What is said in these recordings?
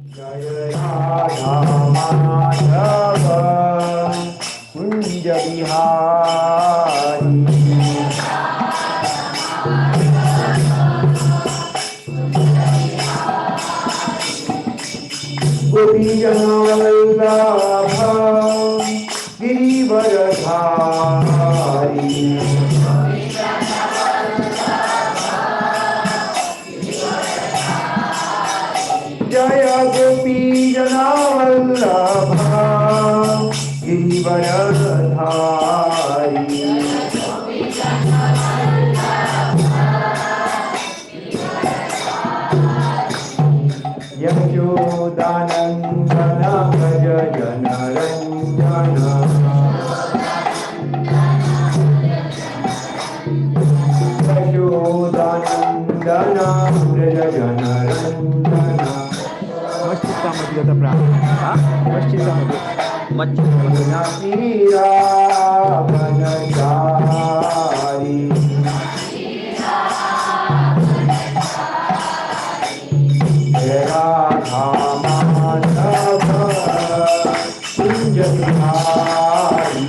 जय राधा माधव कुंज बिहारी गोपी जनवल्लभ गिरिवरधारी जय गोपी जनवल्लभ गिरिवरधारी यशोदानन्दन भज जनरञ्जन यशोदानन्दन भज जनरञ्जन मस्जिदमध्ये होता प्राण श्रीरामनचारी राधा माधव कुंज बिहारी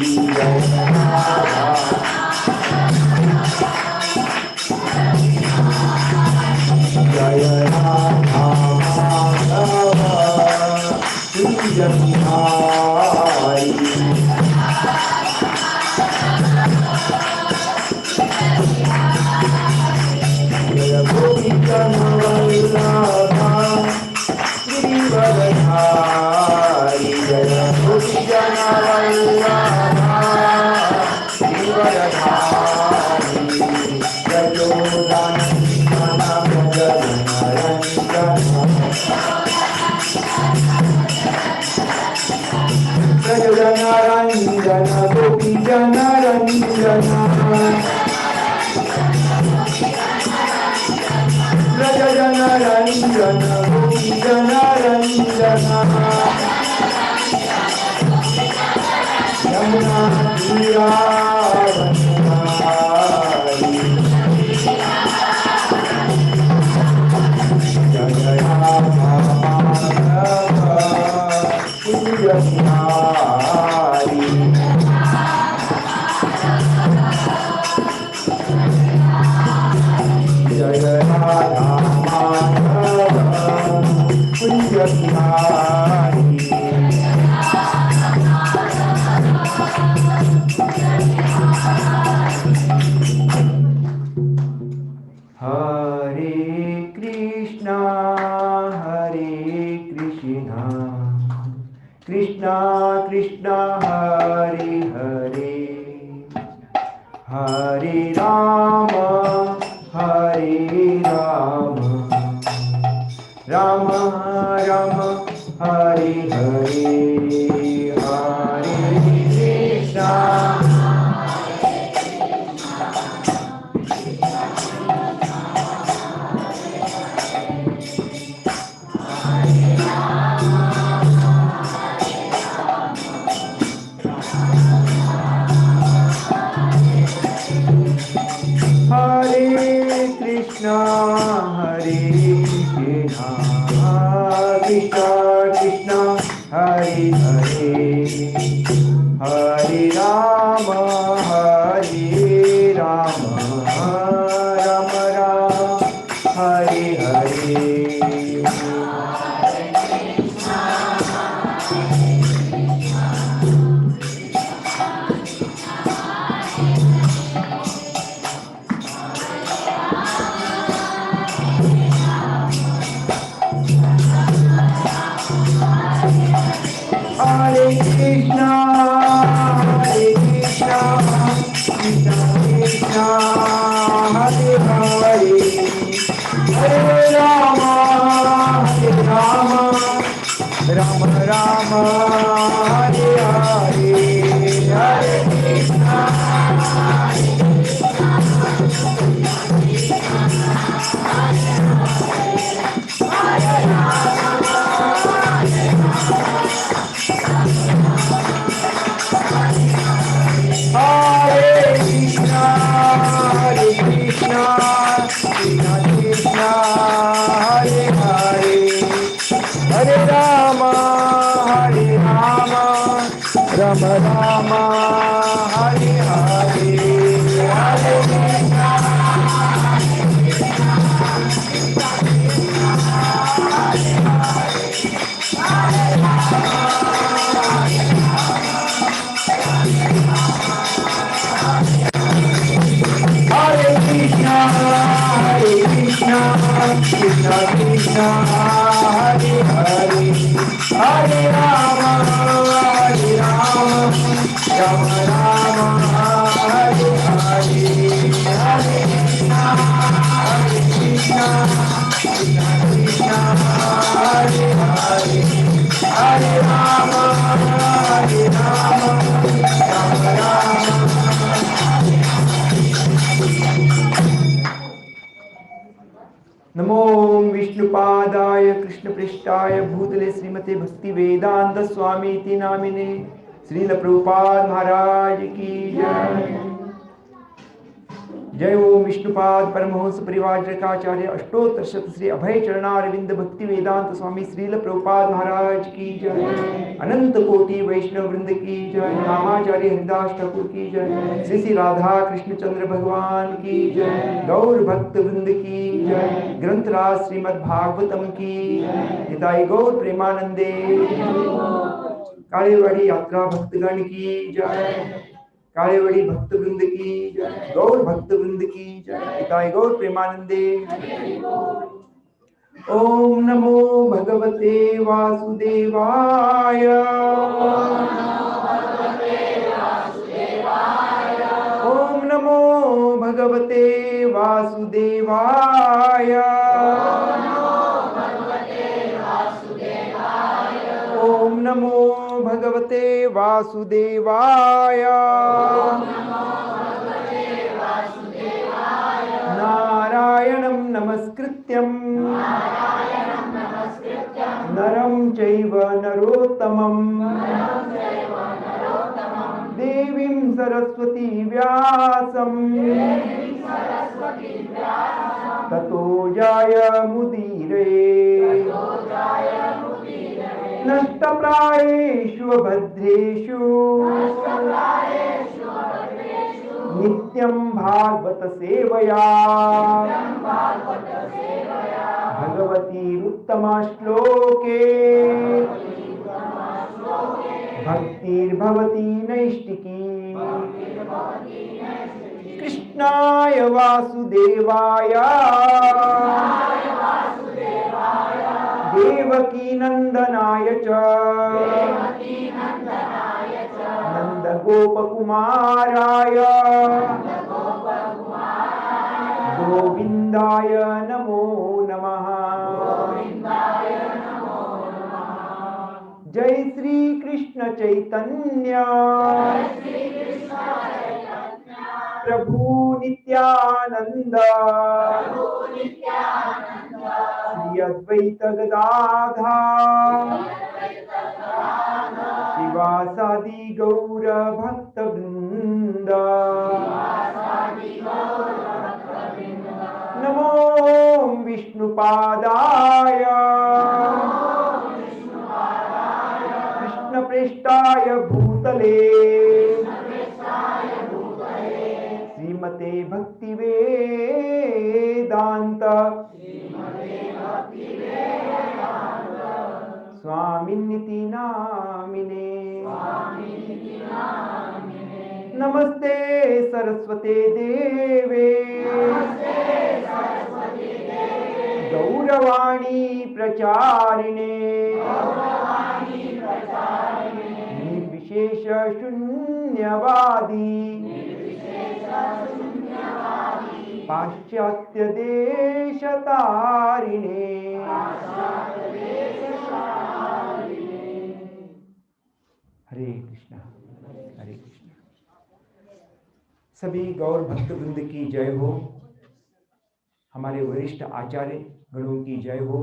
जय राधा माधव कुंज बिहारी जय गोपी जनवल्लभ गिरिवरधारी जय गोपी जनवल्लभ गिरिवरधारी यशोदानन्दन भज जनरञ्जन गोपी जनरञ्जन व्रज जनरञ्जन गोपी जनरञ्जन यमुना तीरावनचारी जय राधा माधव कुंज बिहारी जय राधा माधव कुंज बिहारी हरे कृष्णा कृष्णा कृष्णा हरे हरे हरे राम राम राम हरे हरे हरे कृष्णा हरे Krishna Krishna Krishna Hare Hare Hare Ram Ram Ram Hare Hare Hare Krishna, Krishna Krishna, Hare Hare, Hare Rama, Rama Rama, Hare Hare, Hare Krishna, Hare Krishna, Krishna Krishna, Hare Hare, Hare Ram Rama Hare Hare Hare Krishna Hare Krishna Krishna Krishna Hare Hare Hare Rama Rama Rama Hare Hare Hare Krishna Krishna Krishna Hare Hare Hare Rama Rama Rama नमो विष्णुपादाय कृष्णपृष्ठाय भूतले श्रीमते भक्ति वेदांत स्वामी इति नामिने श्रील प्रभुपाद महाराज की जय। जय ओम विष्णुपाद परमहंस परिव्राजकाचार्य अष्टोत्तर शत श्री अभय चरणारविंद भक्ति वेदांत स्वामी श्रील प्रभुपाद महाराज की जय। अनंत कोटि वैष्णव वृंद की जय। नामाचार्य हरिदास ठाकुर की जय। श्री श्री राधा कृष्ण चंद्र भगवान की जय। गौर भक्त वृंद की जय। ग्रंथराज श्रीमद् भागवतम की हिताई गौर प्रेमानंदे। कालीवाड़ी यात्रा भक्तगण की जय। कालीवाड़ी भक्त वृंद की जय। गौर भक्त वृंद की जय। हिताई गौर प्रेमानंदे। ओम नमो भगवते वासुदेवाय। ओम नमो भगवते वासुदेवाय। ओम नमो भगवते वासुदेवाय। नारायणं नमस्कृत्यं नरं चैव नरोत्तमं देवीं सरस्वती व्यासं ततो जायमुदीरये। नष्टप्रायेषु भद्रेषु नित्यं भागवत सेवया भगवतीरुत्तमा श्लोके भक्तिर्भवती नैष्टिकी। कृष्णाय वासुदेवाय देवकी नंदनाय च नंद गोपकुमाराय गोविंदाय नमो नमः। जय श्री कृष्ण चैतन्य प्रभु नित्यानंद श्री अद्वैत गदाधर शिवासादि गौर भक्त वृंद। नमो विष्णुपादाय कृष्णपृष्ठाय भूतले श्रीमते भक्ति वेदांत स्वामिनिति नामिने। नमस्ते सरस्वते देवे गौरवाणी प्रचारिणे निर्विशेष शून्यवादी पाश्चात्य देशतारिणे। हरे कृष्णा हरे कृष्णा। सभी गौर भक्त वृंद की जय हो। हमारे वरिष्ठ आचार्य गणों की जय हो।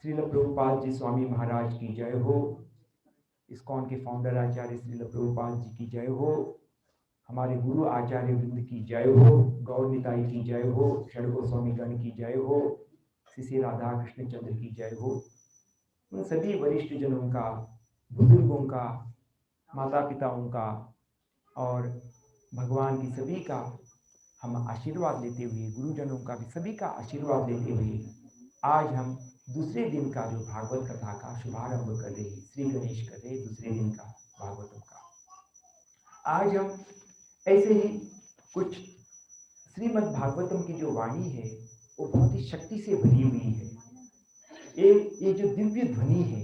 श्रील प्रभुपाद जी स्वामी महाराज की जय हो। इस्कॉन के फाउंडर आचार्य श्रील प्रभुपाद जी की जय हो। हमारे गुरु आचार्य वृंद की जय हो। गौर निताई की जय हो। षडगो स्वामी गण की जय हो। श्री राधा कृष्ण चंद्र की जय हो। उन सभी वरिष्ठ जनों का, बुजुर्गों का, माता पिताओं का और भगवान की सभी का हम आशीर्वाद लेते हुए, गुरुजनों का भी सभी का आशीर्वाद लेते हुए आज हम दूसरे दिन का जो भागवत कथा का शुभारंभ कर रहे हैं, श्री गणेश कर रहे दूसरे दिन का भागवतम का। आज हम ऐसे ही कुछ श्रीमद् भागवतम की जो वाणी है वो बहुत ही शक्ति से भरी हुई है। ये जो दिव्य ध्वनि है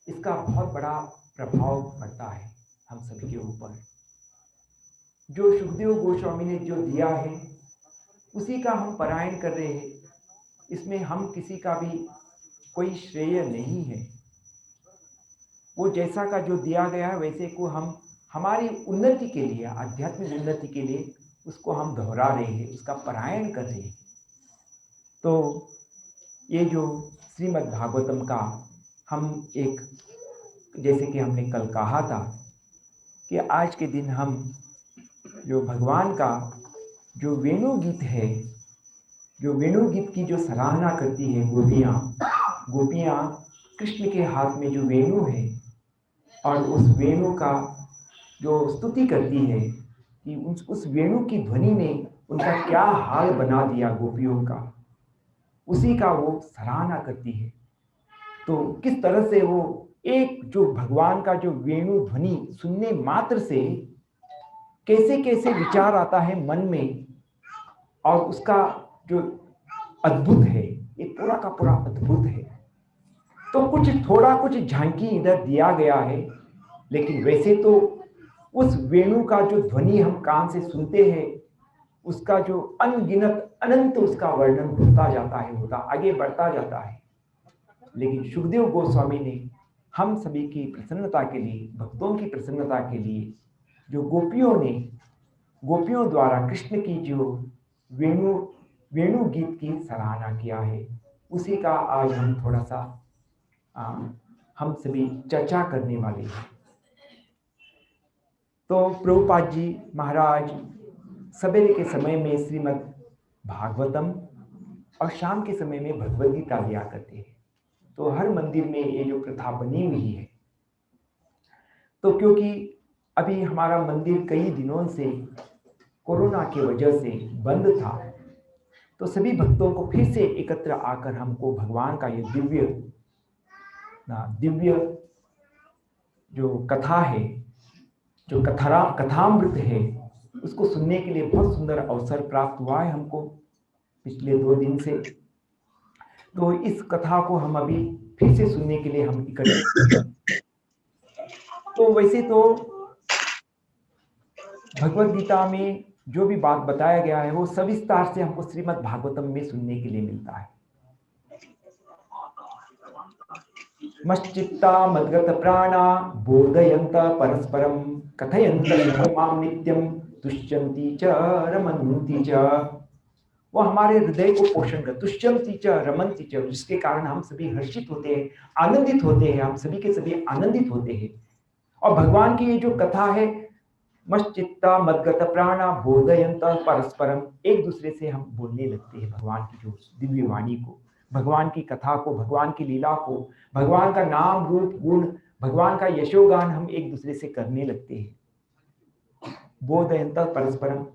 इसका बहुत बड़ा प्रभाव पड़ता है हम सभी के ऊपर। जो सुखदेव गोस्वामी ने जो दिया है उसी का हम पारायण कर रहे हैं। इसमें हम किसी का भी कोई श्रेय नहीं है। वो जैसा का जो दिया गया है वैसे को हम हमारी उन्नति के लिए, आध्यात्मिक उन्नति के लिए उसको हम दोहरा रहे हैं, उसका पारायण कर रहे हैं। तो ये जो श्रीमद् भागवतम का हम एक, जैसे कि हमने कल कहा था कि आज के दिन हम जो भगवान का जो वेणु गीत है, जो वेणु गीत की जो सराहना करती है गोपियाँ कृष्ण के हाथ में जो वेणु है और उस वेणु का जो स्तुति करती है कि उस वेणु की ध्वनि ने उनका क्या हाल बना दिया गोपियों का, उसी का वो सराहना करती है। तो किस तरह से वो एक जो भगवान का जो वेणु ध्वनि सुनने मात्र से कैसे कैसे विचार आता है मन में, और उसका जो अद्भुत है, ये पूरा का पूरा अद्भुत है। तो कुछ थोड़ा कुछ झांकी इधर दिया गया है, लेकिन वैसे तो उस वेणु का जो ध्वनि हम कान से सुनते हैं उसका जो अनगिनत अनंत उसका वर्णन होता जाता है, होता आगे बढ़ता जाता है। लेकिन सुखदेव गोस्वामी ने हम सभी की प्रसन्नता के लिए, भक्तों की प्रसन्नता के लिए जो गोपियों द्वारा कृष्ण की जो वेणु गीत की सराहना किया है, उसी का आज हम थोड़ा सा हम सभी चर्चा करने वाले हैं। तो प्रभुपाद जी महाराज सवेरे के समय में श्रीमद् भागवतम और शाम के समय में भगवद गीता दिया करते हैं। तो हर मंदिर में ये जो प्रथा बनी हुई है। तो क्योंकि अभी हमारा मंदिर कई दिनों से कोरोना की वजह से बंद था, तो सभी भक्तों को फिर से एकत्र आकर हमको भगवान का ये दिव्य जो कथा है, जो कथामृत है, उसको सुनने के लिए बहुत सुंदर अवसर प्राप्त हुआ है हमको पिछले 2 दिन से। तो इस कथा को हम अभी फिर से सुनने के लिए हम इकट्ठे। तो वैसे तो भगवद गीता में जो भी बात बताया गया है वो सविस्तार से हमको श्रीमद् भागवतम में सुनने के लिए मिलता है। मश्चित्ता मद्गत प्राणा बोधयन्त परस्परम कथयन्त मां नित्यम तुष्यन्ति च रमन्ति च। वो हमारे हृदय को पोषण कर, तुष्यन्ति च रमन्ति च, जिसके कारण हम सभी हर्षित होते हैं, आनंदित होते हैं, हम सभी के सभी आनंदित होते हैं। और भगवान की ये जो कथा है, मश्चित्ता मद्गत प्राणा बोधयन्त परस्परम, एक दूसरे से हम बोलने लगते हैं भगवान की जो दिव्य वाणी को, भगवान की कथा को, भगवान की लीला को, भगवान का नाम रूप गुण, भगवान का यशोगान हम एक दूसरे से करने लगते हैं। बोधयन्त परस्परम,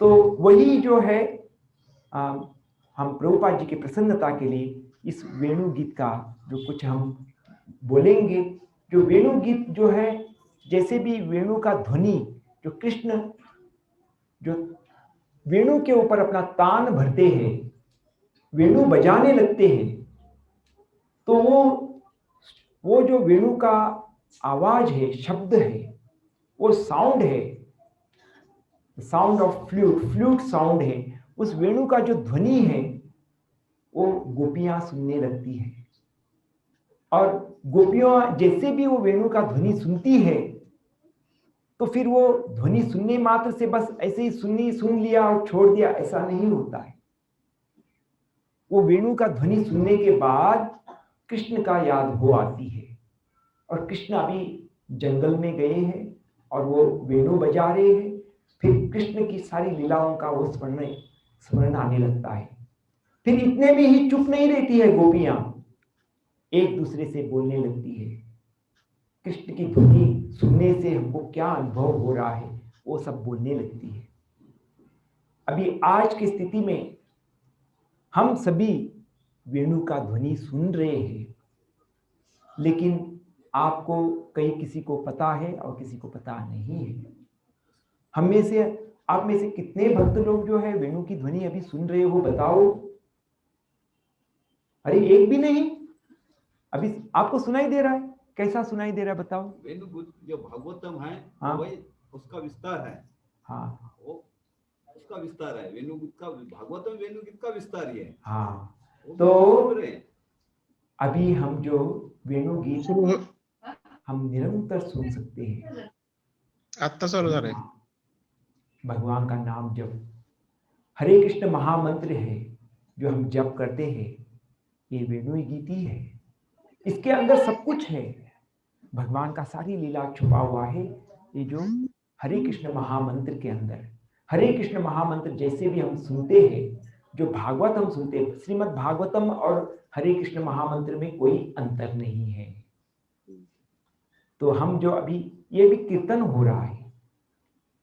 तो वही जो है हम प्रभुपाद जी की प्रसन्नता के लिए इस वेणु गीत का जो कुछ हम बोलेंगे। जो वेणु गीत जो है, जैसे भी वेणु का ध्वनि, जो कृष्ण जो वेणु के ऊपर अपना तान भरते हैं, वेणु बजाने लगते हैं, तो वो जो वेणु का आवाज है, शब्द है, वो साउंड है, साउंड ऑफ फ्लूट साउंड है। उस वेणु का जो ध्वनि है वो गोपियां सुनने लगती है, और गोपियां जैसे भी वो वेणु का ध्वनि सुनती है तो फिर वो ध्वनि सुनने मात्र से बस ऐसे ही सुन लिया और छोड़ दिया, ऐसा नहीं होता है। वो वेणु का ध्वनि सुनने के बाद कृष्ण का याद हो आती है, और कृष्ण अभी जंगल में गए हैं और वो वेणु बजा रहे हैं। फिर कृष्ण की सारी लीलाओं का वो स्मरण आने लगता है। फिर इतने में ही चुप नहीं रहती है गोपियां, एक दूसरे से बोलने लगती है, कृष्ण की ध्वनि सुनने से हमको क्या अनुभव हो रहा है वो सब बोलने लगती है। अभी आज की स्थिति में हम सभी वेणु का ध्वनि सुन रहे हैं, लेकिन आपको कई किसी को पता है और किसी को पता नहीं है। हम में से, आप में से कितने भक्त लोग जो है वेणु की ध्वनि अभी सुन रहे हो, बताओ। अरे एक भी नहीं। अभी आपको सुनाई दे रहा है? कैसा सुनाई दे रहा है बताओ? वेणु जो भागवतम है, हाँ, वही उसका विस्तार है। हाँ, वो उसका विस्तार है। वेणु गीत का, भागवतम वेणु गीत का विस्तार ही है। हाँ। वो तो अभी हम जो वेणु गीत हम निरंतर सुन सकते हैं। आत्ता चालू झालंय। भगवान का नाम जप, हरे कृष्ण महामंत्र है जो हम जप करते हैं, ये वेणु गीत ही है। इसके अंदर सब कुछ है, भगवान का सारी लीला छुपा हुआ है। ये जो हरे कृष्ण महामंत्र के अंदर, हरे कृष्ण महामंत्र जैसे भी हम सुनते हैं, जो भागवत हम सुनते हैं, श्रीमद् भागवतम और हरे कृष्ण महामंत्र में कोई अंतर नहीं है। तो हम जो अभी ये भी कीर्तन हो रहा है,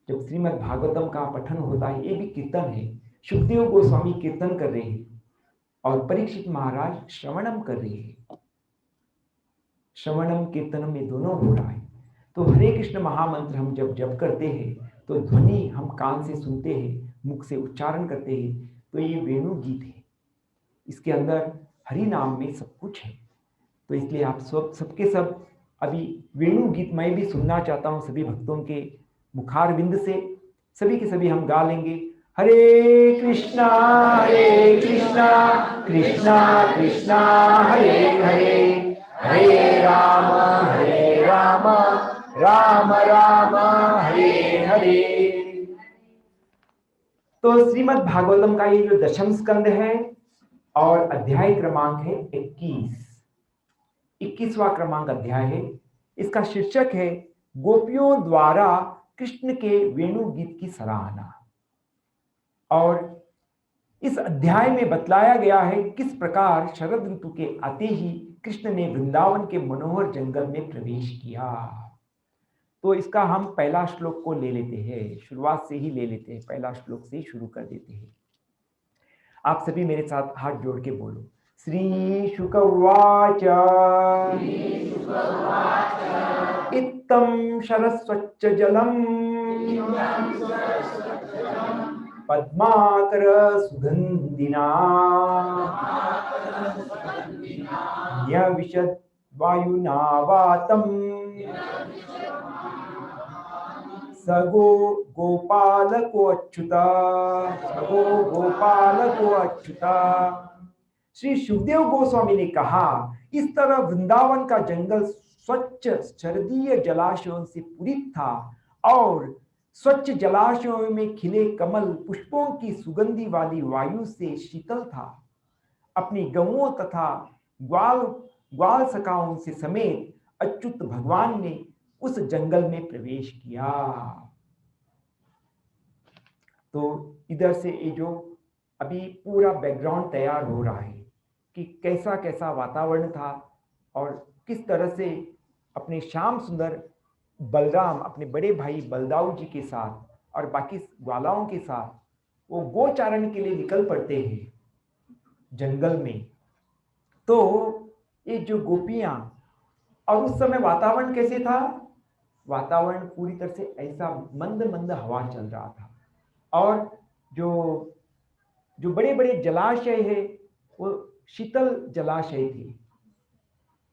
जब श्रीमद् भागवतम का पठन होता है, ये भी कीर्तन है। सुखदेव गोस्वामी कीर्तन कर रहे हैं और परीक्षित महाराज श्रवणम कर रहे हैं। श्रवणम कीर्तनम ये दोनों हो रहा है। तो हरे कृष्ण महामंत्र हम जब जप करते हैं तो ध्वनि हम कान से सुनते हैं, मुख से उच्चारण करते हैं, तो ये वेणु गीत है। इसके अंदर हरि नाम में सब कुछ है। तो इसलिए आप सबके सब अभी वेणु गीत मैं भी सुनना चाहता हूँ सभी भक्तों के मुखारविंद से। सभी के सभी हम गा लेंगे, हरे कृष्णा कृष्णा कृष्णा हरे हरे, हरे राम राम राम हरे हरे। तो श्रीमद् भागवतम का ये जो दशम स्कंद है और अध्याय क्रमांक है 21वां क्रमांक अध्याय है। इसका शीर्षक है गोपियों द्वारा कृष्ण के वेणु गीत की सराहना। और इस अध्याय में बतलाया गया है किस प्रकार शरद ऋतु के आते ही कृष्ण ने वृंदावन के मनोहर जंगल में प्रवेश किया। तो इसका हम पहला श्लोक को ले लेते हैं, शुरुआत से ही ले लेते हैं, पहला श्लोक से ही शुरू कर देते हैं। आप सभी मेरे साथ हाथ जोड़ के बोलो, श्री शुक उवाच इत्थं शरस्वच्च जलम् पद्माकर सुगंधिना न्यविशद वायुना वातम् सगो गोपालको अच्युता। श्री सुखदेव गोस्वामी ने कहा, इस तरह वृंदावन का जंगल स्वच्छ शरदीय जलाशयों से पूरित था और स्वच्छ जलाशयों में खिले कमल पुष्पों की सुगंधी वाली वायु से शीतल था। अपनी गौओं तथा ग्वाल सखाओं से समेत अच्युत भगवान ने उस जंगल में प्रवेश किया। तो इधर से ये जो अभी पूरा बैकग्राउंड तैयार हो रहा है कि कैसा कैसा वातावरण था और किस तरह से अपने श्याम सुंदर बलराम अपने बड़े भाई बलदाऊ जी के साथ और बाकी ग्वालाओं के साथ वो गोचारण के लिए निकल पड़ते हैं जंगल में। तो ये जो गोपियां, और उस समय वातावरण कैसे था? वातावरण पूरी तरह से ऐसा मंद मंद हवा चल रहा था और जो बड़े बड़े जलाशय है वो शीतल जलाशय थे।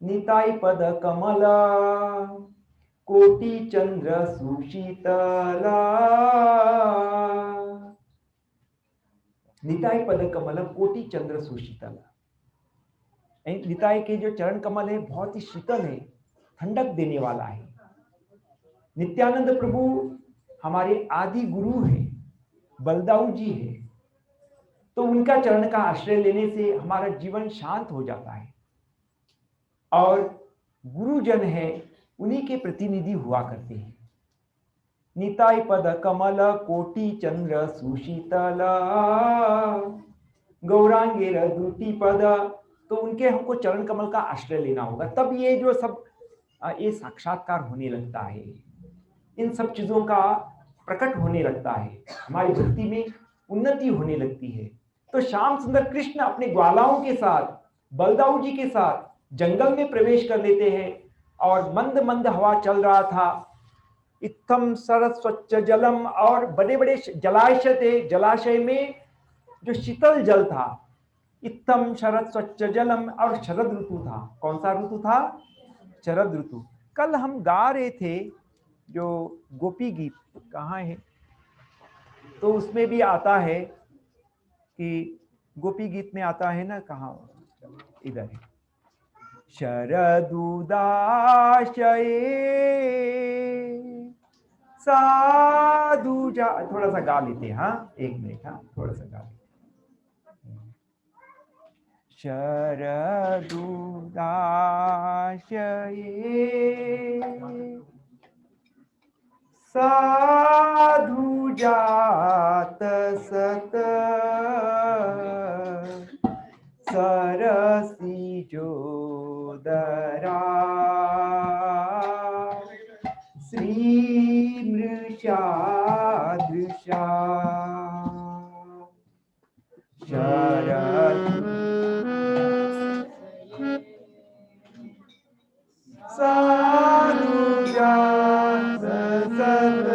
निताई पद कमल कोटि चंद्र सुशीतला, निताई पद कमल कोटि चंद्र सुशीतला। निताई के जो चरण कमल है बहुत ही शीतल है, ठंडक देने वाला है। नित्यानंद प्रभु हमारे आदि गुरु हैं, बलदाऊ जी है, तो उनका चरण का आश्रय लेने से हमारा जीवन शांत हो जाता है और गुरुजन है उन्हीं के प्रतिनिधि हुआ करते हैं। निताई पद कमल कोटि चंद्र सुशीतला गौरांगेर दूती पद, तो उनके हमको चरण कमल का आश्रय लेना होगा, तब ये जो सब ये साक्षात्कार होने लगता है, इन सब चीजों का प्रकट होने लगता है, हमारी भक्ति में उन्नति होने लगती है। तो श्याम सुंदर कृष्ण अपने ग्वालाओं के साथ, बलदाऊ जी के साथ जंगल में प्रवेश कर लेते हैं और मंद मंद हवा चल रहा था। इत्थम सरस स्वच्छ जलम, और बड़े बड़े जलाशय थे, जलाशय में जो शीतल जल था। इत्थम शरद स्वच्छ जलम, और शरद ऋतु था। कौन सा ऋतु था? शरद ऋतु। कल हम गा रहे थे जो गोपी गीत, कहाँ है, तो उसमें भी आता है कि गोपी गीत में आता है ना, कहाँ, इधर है, शरदुदाशये साधु जा, थोड़ा सा गा लेते हैं, हाँ एक मिनट, हाँ थोड़ा सा गा लेते। शरदुदाशये साधु जात सत सरसी जोदरा श्री मृषा दृशा शरद साधु जात सत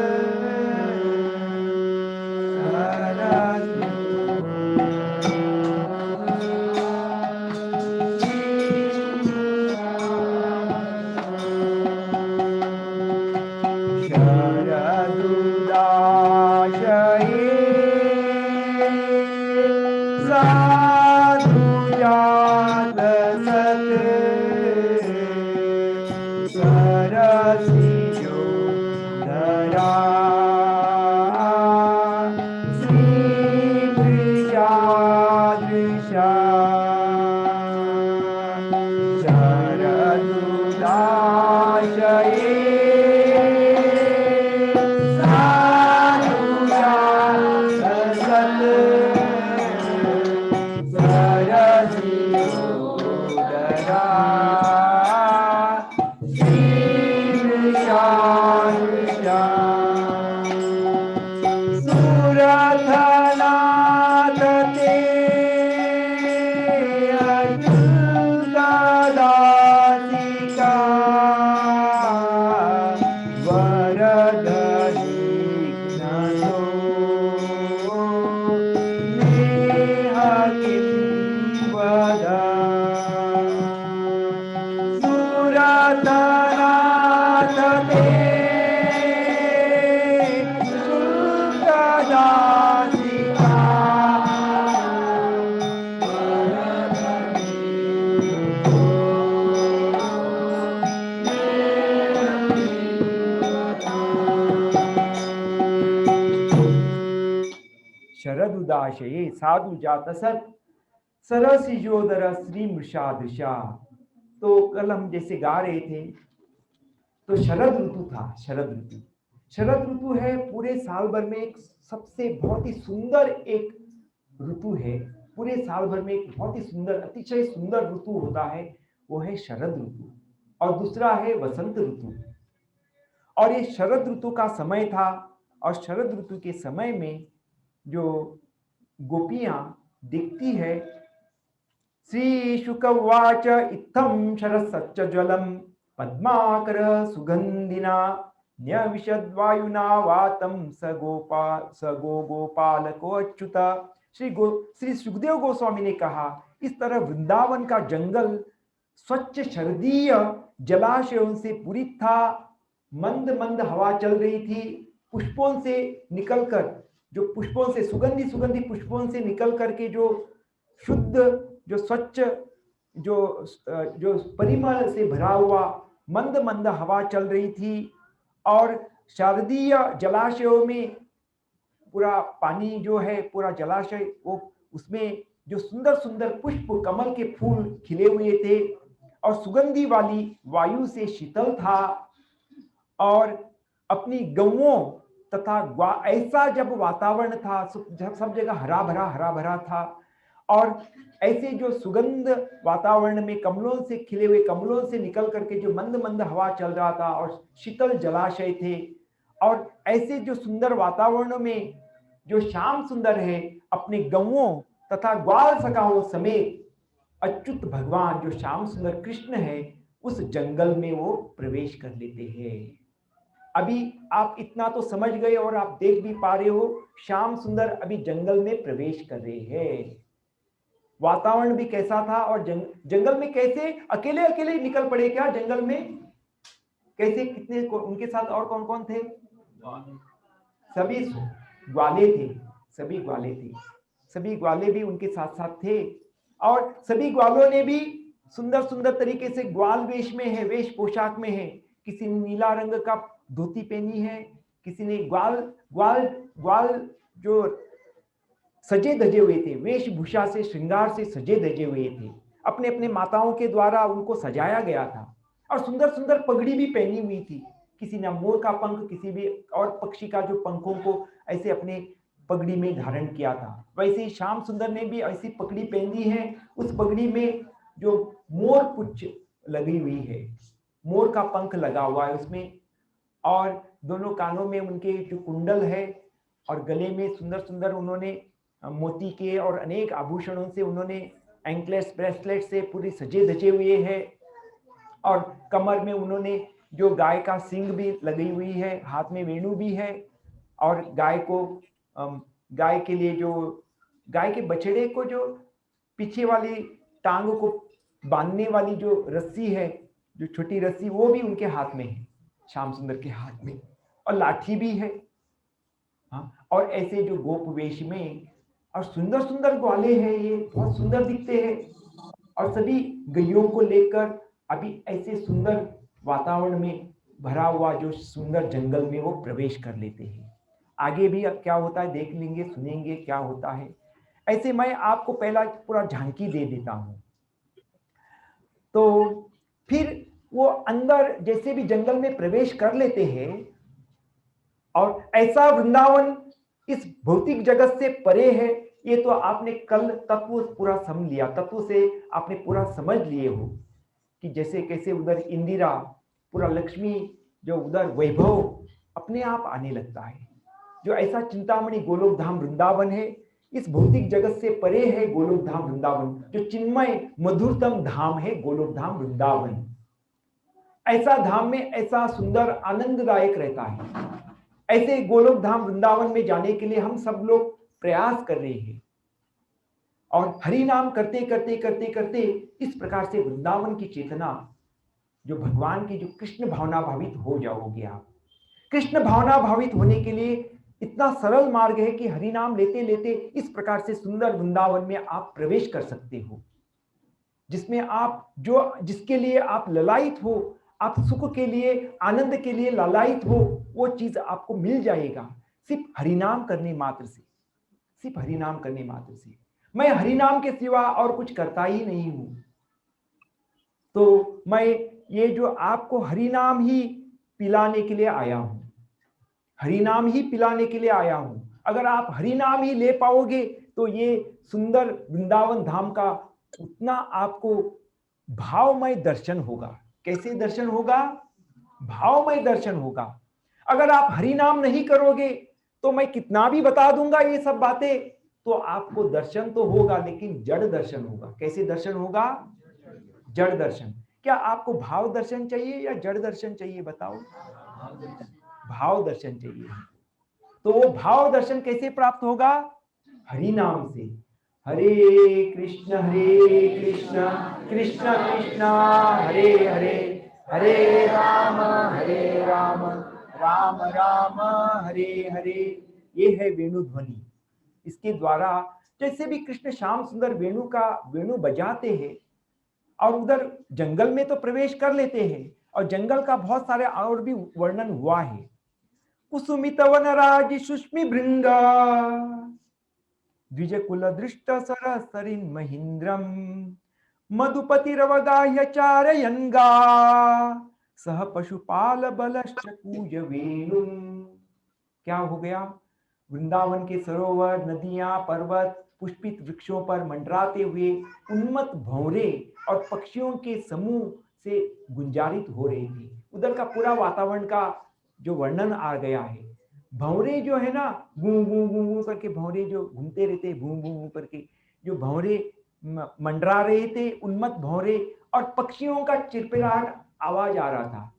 शरदुदाशये साधु जात सत सरसी जोदर श्री मृषा दृशा। तो कल हम जैसे गा रहे थे, तो शरद ऋतु था। शरद ऋतु, शरद ऋतु है पूरे साल भर में एक सबसे बहुत ही सुंदर एक ऋतु है। पूरे साल भर में एक बहुत ही सुंदर, अतिशय सुंदर ऋतु होता है, वो है शरद ऋतु। और दूसरा है वसंत ऋतु। और ये शरद ऋतु का समय था, और शरद ऋतु के समय में जो गोपियां देखती है, श्री शुकवाच इत्थम शरद सच्च ज्वलम पद्माकर सुगंधिना न्यविशद्वायुना वातम स गोपाल को अच्युता। श्री सुखदेव गोस्वामी ने कहा, इस तरह वृंदावन का जंगल स्वच्छ शरदीय जलाशयों से पूरित था। मंद मंद हवा चल रही थी, पुष्पों से निकलकर, जो पुष्पों से सुगंधी सुगंधी पुष्पों से निकल करके जो शुद्ध, जो स्वच्छ, जो परिमल से भरा हुआ मंद मंद हवा चल रही थी। और शारदीय जलाशयों में पूरा पानी जो है, पूरा जलाशय, वो उसमें जो सुंदर सुंदर पुष्प, कमल के फूल खिले हुए थे, और सुगंधी वाली वायु से शीतल था। और अपनी गौओं तथा ऐसा जब वातावरण था, सब जगह हरा भरा था, और ऐसे जो सुगंध वातावरण में कमलों से खिले हुए कमलों से निकल करके जो मंद मंद हवा चल रहा था और शीतल जलाशय थे, और ऐसे जो सुंदर वातावरणों में जो श्याम सुंदर है अपने गौओं तथा ग्वाल सखाओं समेत अच्युत भगवान जो श्याम सुंदर कृष्ण है उस जंगल में वो प्रवेश कर लेते हैं। अभी आप इतना तो समझ गए और आप देख भी पा रहे हो, श्याम सुंदर अभी जंगल में प्रवेश कर रहे हैं। वातावरण भी कैसा था और जंगल में कैसे अकेले अकेले निकल पड़े क्या जंगल में? कैसे, कितने उनके साथ और कौन कौन थे? सभी ग्वाले थे, सभी ग्वाले थे, सभी ग्वाले भी उनके साथ साथ थे। और सभी ग्वालों ने भी सुंदर सुंदर तरीके से ग्वाल वेश में है, वेश पोशाक में है। किसी ने नीला रंग का धोती पहनी है, किसी ने ग्वाल ग्वाल ग्वाल जो सजे धजे हुए थे, वेशभूषा से श्रृंगार से सजे धजे हुए थे, अपने अपने माताओं के द्वारा उनको सजाया गया था। और सुंदर सुंदर पगड़ी भी पहनी हुई थी, किसी ने मोर का पंख, किसी भी और पक्षी का जो पंखों को ऐसे अपने पगड़ी में धारण किया था। वैसे ही श्याम सुंदर ने भी ऐसी पगड़ी पहनी है, उस पगड़ी में जो मोर पुच्छ लगी हुई है, मोर का पंख लगा हुआ है उसमें, और दोनों कानों में उनके जो कुंडल है और गले में सुंदर सुंदर उन्होंने मोती के और अनेक आभूषणों से उन्होंने एंकलेट्स ब्रेसलेट से पूरी सजे धजे हुए हैं। और कमर में उन्होंने जो गाय का सींग भी लगी हुई है, हाथ में वेणु भी है, और गाय को गाय के लिए जो गाय के बछड़े को जो पीछे वाली टांग को बांधने वाली जो रस्सी है, जो छोटी रस्सी, वो भी उनके हाथ में है, श्याम सुंदर के हाथ में, और लाठी भी है। हाँ, और ऐसे जो गोप वेश में और सुंदर सुंदर ग्वाले हैं, ये बहुत सुंदर दिखते हैं, और सभी गैयों को लेकर अभी ऐसे सुंदर वातावरण में भरा हुआ जो सुंदर जंगल में वो प्रवेश कर लेते हैं। आगे भी अब क्या होता है देख लेंगे, सुनेंगे क्या होता है। ऐसे मैं आपको पहला पूरा झांकी दे देता हूं। तो फिर वो अंदर जैसे भी जंगल में प्रवेश कर लेते हैं, और ऐसा वृंदावन इस भौतिक जगत से परे है, ये तो आपने कल तत्व पूरा समझ लिया, तत्व से आपने पूरा समझ लिए हो कि जैसे कैसे उधर इंदिरा, पूरा लक्ष्मी, जो उधर वैभव अपने आप आने लगता है। जो ऐसा चिंतामणि गोलोक धाम वृंदावन है, इस भौतिक जगत से परे है गोलोक धाम वृंदावन, जो चिन्मय मधुरतम धाम है गोलोक धाम वृंदावन। ऐसा धाम में ऐसा सुंदर आनंददायक रहता है। ऐसे गोलोक धाम वृंदावन में जाने के लिए हम सब लोग प्रयास कर रहे हैं, और हरि नाम करते करते करते करते इस प्रकार से वृंदावन की चेतना, जो भगवान की जो कृष्ण भावना भावित हो जाओगे आप। कृष्ण भावना भावित होने के लिए इतना सरल मार्ग है कि हरि नाम लेते लेते इस प्रकार से सुंदर वृंदावन में आप प्रवेश कर सकते हो, जिसमें आप जो जिसके लिए आप ललायित हो, आप सुख के लिए, आनंद के लिए ललायित हो, वो चीज आपको मिल जाएगा सिर्फ हरिनाम करने मात्र से, सिर्फ हरिनाम करने मात्र से। मैं हरिनाम के सिवा और कुछ करता ही नहीं हूं। तो मैं ये जो आपको हरिनाम ही पिलाने के लिए आया हूं, हरिनाम ही पिलाने के लिए आया हूं। अगर आप हरिनाम ही ले पाओगे तो ये सुंदर वृंदावन धाम का उतना आपको भावमय दर्शन होगा। कैसे दर्शन होगा? भावमय दर्शन होगा। अगर आप हरिनाम नहीं करोगे तो मैं कितना भी बता दूंगा ये सब बातें, तो आपको दर्शन तो होगा लेकिन जड़ दर्शन होगा। कैसे दर्शन होगा? जड़ दर्शन। क्या आपको भाव दर्शन चाहिए या जड़ दर्शन चाहिए? बताओ। भाव दर्शन चाहिए। तो वो भाव दर्शन कैसे प्राप्त होगा? हरि नाम से। हरे कृष्ण कृष्ण कृष्ण हरे हरे, हरे राम राम राम हरे हरे। ये है वेणु ध्वनि। इसके द्वारा जैसे भी कृष्ण श्याम सुंदर वेणु बजाते हैं और उधर जंगल में तो प्रवेश कर लेते हैं, और जंगल का बहुत सारे और भी वर्णन हुआ है। कुसुमित वनराज सुष्मि भृंगा द्विज कुल दृष्ट सरसरिन महेंद्रम मधुपति रवगाह्य चारयन्गा सह पशुपाल बलश्चकूज वेणुम। क्या हो गया? वृंदावन के सरोवर, नदियां, पर्वत पुष्पित वृक्षों पर मंडराते हुए उन्मत्त भंवरे और पक्षियों के समूह से गुंजारित हो रही थी। उधर का पूरा वातावरण का जो वर्णन आ गया है। भंवरे जो है ना, गूं गूं गूं गूं करके भंवरे जो घूमते रहते, गूं गूं गूं करके जो भंवरे मंडरा रहे थे, उन्मत्त भंवरे, और पक्षियों का चिड़चिड़ाहट आवाज आ रहा था।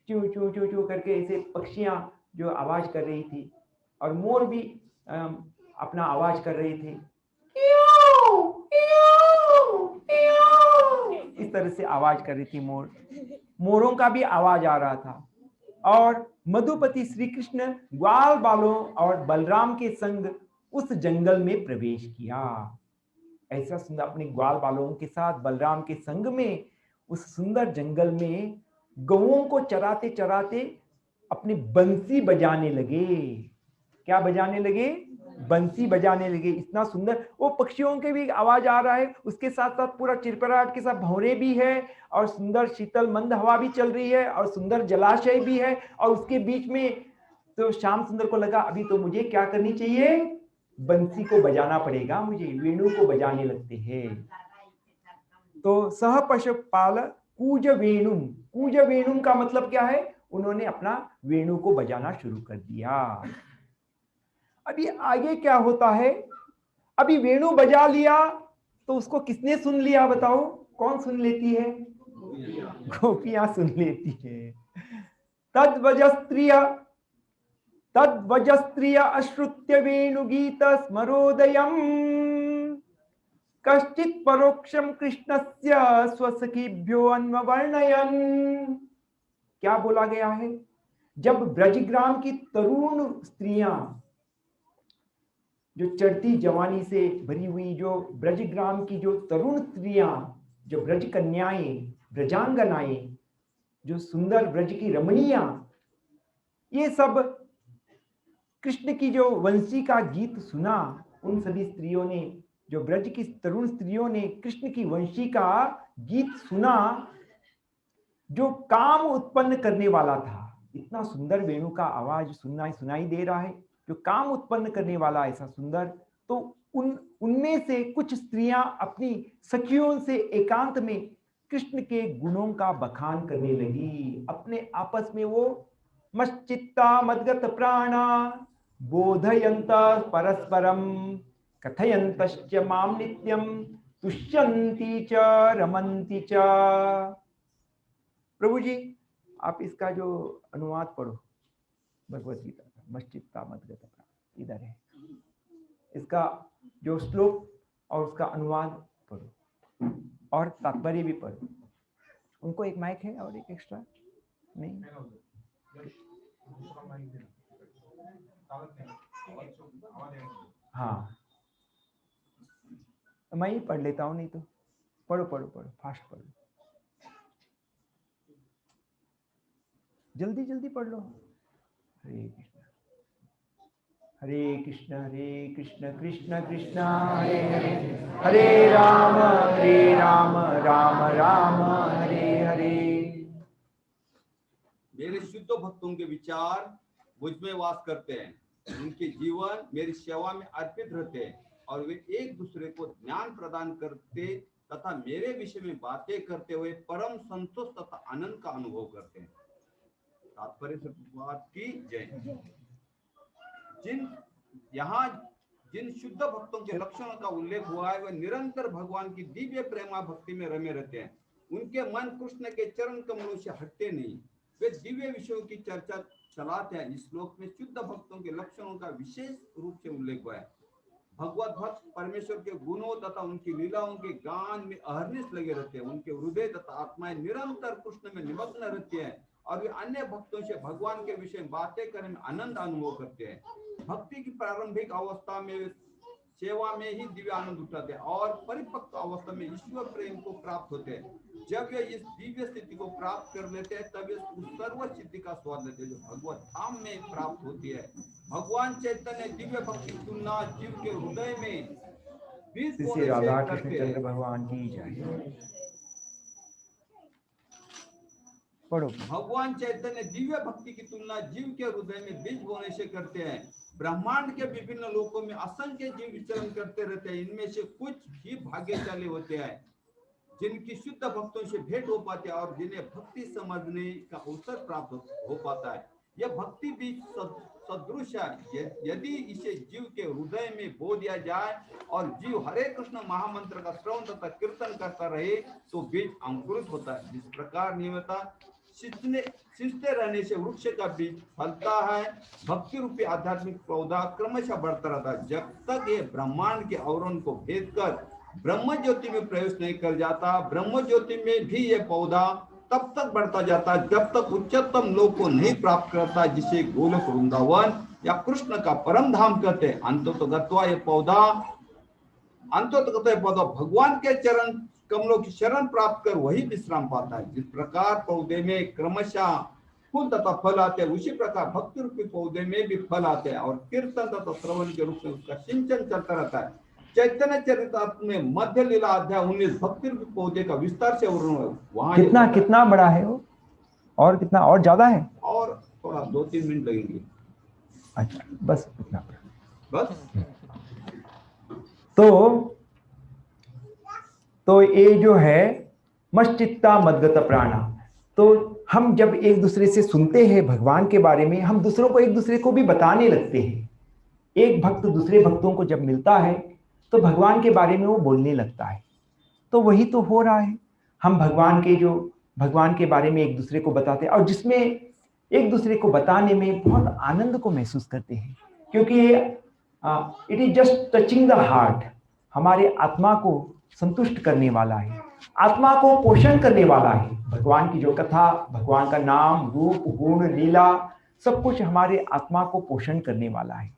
चू चू चू चू करके ऐसे पक्षियां जो आवाज कर रही थी, और मोर भी अपना आवाज कर रहे थे, इस तरह से आवाज कर रही थी मोर। मोरों का भी आवाज आ रहा था। और मधुपति श्री कृष्ण ग्वाल बालों और बलराम के संग उस जंगल में प्रवेश किया। ऐसा सुंदर अपने ग्वाल बालों के साथ बलराम के संग में उस सुंदर जंगल में गौओं को चराते चराते अपनी बंसी बजाने लगे। क्या बजाने लगे? बंसी बजाने लगे। इतना सुंदर, वो पक्षियों के भी आवाज आ रहा है, उसके साथ साथ पूरा चिरपराहट के साथ भंवरे भी है, और सुंदर शीतल मंद हवा भी चल रही है, और सुंदर जलाशय भी है, और उसके बीच में तो श्याम सुंदर को लगा अभी तो मुझे क्या करनी चाहिए, बंसी को बजाना पड़ेगा, मुझे वेणु को बजाने लगते हैं। तो सह पशुपाल कूज वेणुम, कूज वेणुम का मतलब क्या है? उन्होंने अपना वेणु को बजाना शुरू कर दिया। अभी आगे क्या होता है? अभी वेणु बजा लिया तो उसको किसने सुन लिया बताओ? कौन सुन लेती है? गोपियां सुन लेती है। तद्वजस्त्रिय अश्रुत्य वेणुगीत स्मरोदयम् कश्चित् परोक्षम कृष्णस्य स्वसखीभ्यो अन्ववर्णयन्। क्या बोला गया है? जब ब्रजग्राम की तरुण स्त्रियां, जो चढ़ती जवानी से भरी हुई जो ब्रजग्राम की जो तरुण स्त्रियां, जो ब्रज कन्याएं, ब्रजांगनाएं, जो सुंदर ब्रज की रमणियां, ये सब कृष्ण की जो वंशी का गीत सुना। उन सभी स्त्रियों ने, जो ब्रज की तरुण स्त्रियों ने कृष्ण की वंशी का गीत सुना, जो काम उत्पन्न करने वाला था। इतना सुंदर वेणु का आवाज सुनाई दे रहा है, जो काम उत्पन्न करने वाला ऐसा सुंदर। तो उनमें से कुछ स्त्रियां अपनी सखियों से एकांत में कृष्ण के गुणों का बखान करने लगी। अपने आपस में वो मश्चित्ता मद्गत प्राणा बोधयंत परस्परम कथयंतश्च माम नित्यम तुष्यन्ति च रमन्ति च। प्रभु जी, आप इसका जो अनुवाद पढ़ो भगवत गीता का, मश्चित्ता मद्गत प्राण, इधर है। इसका जो श्लोक और उसका अनुवाद पढ़ो, और तात्पर्य भी पढ़ो। उनको एक माइक है और एक एक्स्ट्रा नहीं? हाँ, मैं ही पढ़ लेता हूँ, नहीं तो पढ़ो पढ़ो पढ़ो, फास्ट पढ़ो, जल्दी जल्दी पढ़ लो। हरे कृष्ण कृष्ण कृष्ण हरे हरे, हरे राम राम राम हरे हरे। मेरे शुद्ध भक्तों के विचार मुझ में वास करते हैं, उनके जीवन मेरी सेवा में अर्पित रहते हैं, और वे एक दूसरे को ज्ञान प्रदान करते तथा मेरे विषय में बातें करते हुए परम संतोष तथा आनंद का अनुभव करते हैं। तात्पर्य से बात की जय। जिन शुद्ध भक्तों के लक्षणों का उल्लेख हुआ है, वे निरंतर भगवान की दिव्य प्रेमा भक्ति में रमे रहते हैं। उनके मन कृष्ण के चरण कमलों से हटते नहीं, वे दिव्य विषयों की चर्चा चलाते हैं। इस श्लोक में शुद्ध भक्तों के लक्षणों का विशेष रूप से उल्लेख हुआ है। भगवत भक्त परमेश्वर के गुणों तथा उनकी लीलाओं के गान में अहर्निश लगे रहते हैं। उनके हृदय तथा आत्माएं निरंतर कृष्ण में निमग्न रहती हैं, और वे अन्य भक्तों से भगवान के विषय में बातें करने में आनंद अनुभव करते हैं। भक्ति की प्रारंभिक अवस्था में सेवा में ही दिव्य आनंद उठाते हैं, और परिपक्व अवस्था में ईश्वर प्रेम को प्राप्त होते हैं। जब वे इस दिव्य स्थिति को प्राप्त कर लेते हैं, तब वे उस सर्व सिद्धि का स्वाद लेते हैं जो भगवत धाम में प्राप्त होती है। भगवान चैतन्य दिव्य भक्ति की तुलना जीव के हृदय में बीज बोने से राधा करते कृष्ण चंद्र हैं। भगवान की जय। पढ़ो। भगवान चैतन्य दिव्य भक्ति की तुलना जीव के हृदय में बीज बोने से करते हैं। ब्रह्मांड के विभिन्न लोकों में असंख्य जीव विचरण करते रहते हैं। इनमें से कुछ ही भाग्यशाली होते हैं जिनकी शुद्ध भक्तों से भेंट हो पाती है और जिन्हें भक्ति समझने का अवसर प्राप्त हो पाता है। यह भक्ति भी सदृश है। यदि इसे जीव के हृदय में बो दिया जाए और जीव हरे कृष्ण महामंत्र का श्रवण तथा कीर्तन करता रहे तो बीज अंकुरित होता है। जिस प्रकार नियमता सिंचते रहने से वृक्ष का बीज फलता है, भक्ति रूपी आध्यात्मिक पौधा क्रमशः बढ़ता रहता है। जब तक ये ब्रह्मांड के आवरण को भेद कर ब्रह्म ज्योति में प्रवेश नहीं कर जाता, ब्रह्म ज्योति में भी ये पौधा तब तक बढ़ता जाता जब तक उच्चतम लोक को नहीं प्राप्त करता, जिसे गोलोक वृंदावन या कृष्ण का परम धाम कहते हैं। अंततः ये पौधा भगवान के चरण कमलों की शरण प्राप्त कर वही विश्राम पाता है। जिस प्रकार पौधे में क्रमशः फूल तथा फल आते हैं, उसी प्रकार भक्ति रूपी पौधे में भी फल आते हैं और कीर्तन तथा श्रवण के रूप में उसका सिंचन चलता रहता है। चैतन्य चरितामृत में मध्य लीला अध्याय 19 भक्ति रूपी पौधे का विस्तार से वर्णन है। वहां कितना बड़ा है वो, और कितना और ज्यादा है, और थोड़ा 2-3 मिनट लगेंगे। अच्छा, बस इतना बस। तो ये जो है मश्चित्ता मद्गत प्राणा, तो हम जब एक दूसरे से सुनते हैं भगवान के बारे में, हम दूसरों को एक दूसरे को भी बताने लगते हैं। एक भक्त दूसरे भक्तों को जब मिलता है तो भगवान के बारे में वो बोलने लगता है। तो वही तो हो रहा है, हम भगवान के बारे में एक दूसरे को बताते हैं और जिसमें एक दूसरे को बताने में बहुत आनंद को महसूस करते हैं, क्योंकि it is just touching the heart. हमारे आत्मा को संतुष्ट करने वाला है, आत्मा को पोषण करने वाला है। भगवान की जो कथा, भगवान का नाम, रूप, गुण, लीला, सब कुछ हमारे आत्मा को पोषण करने वाला है।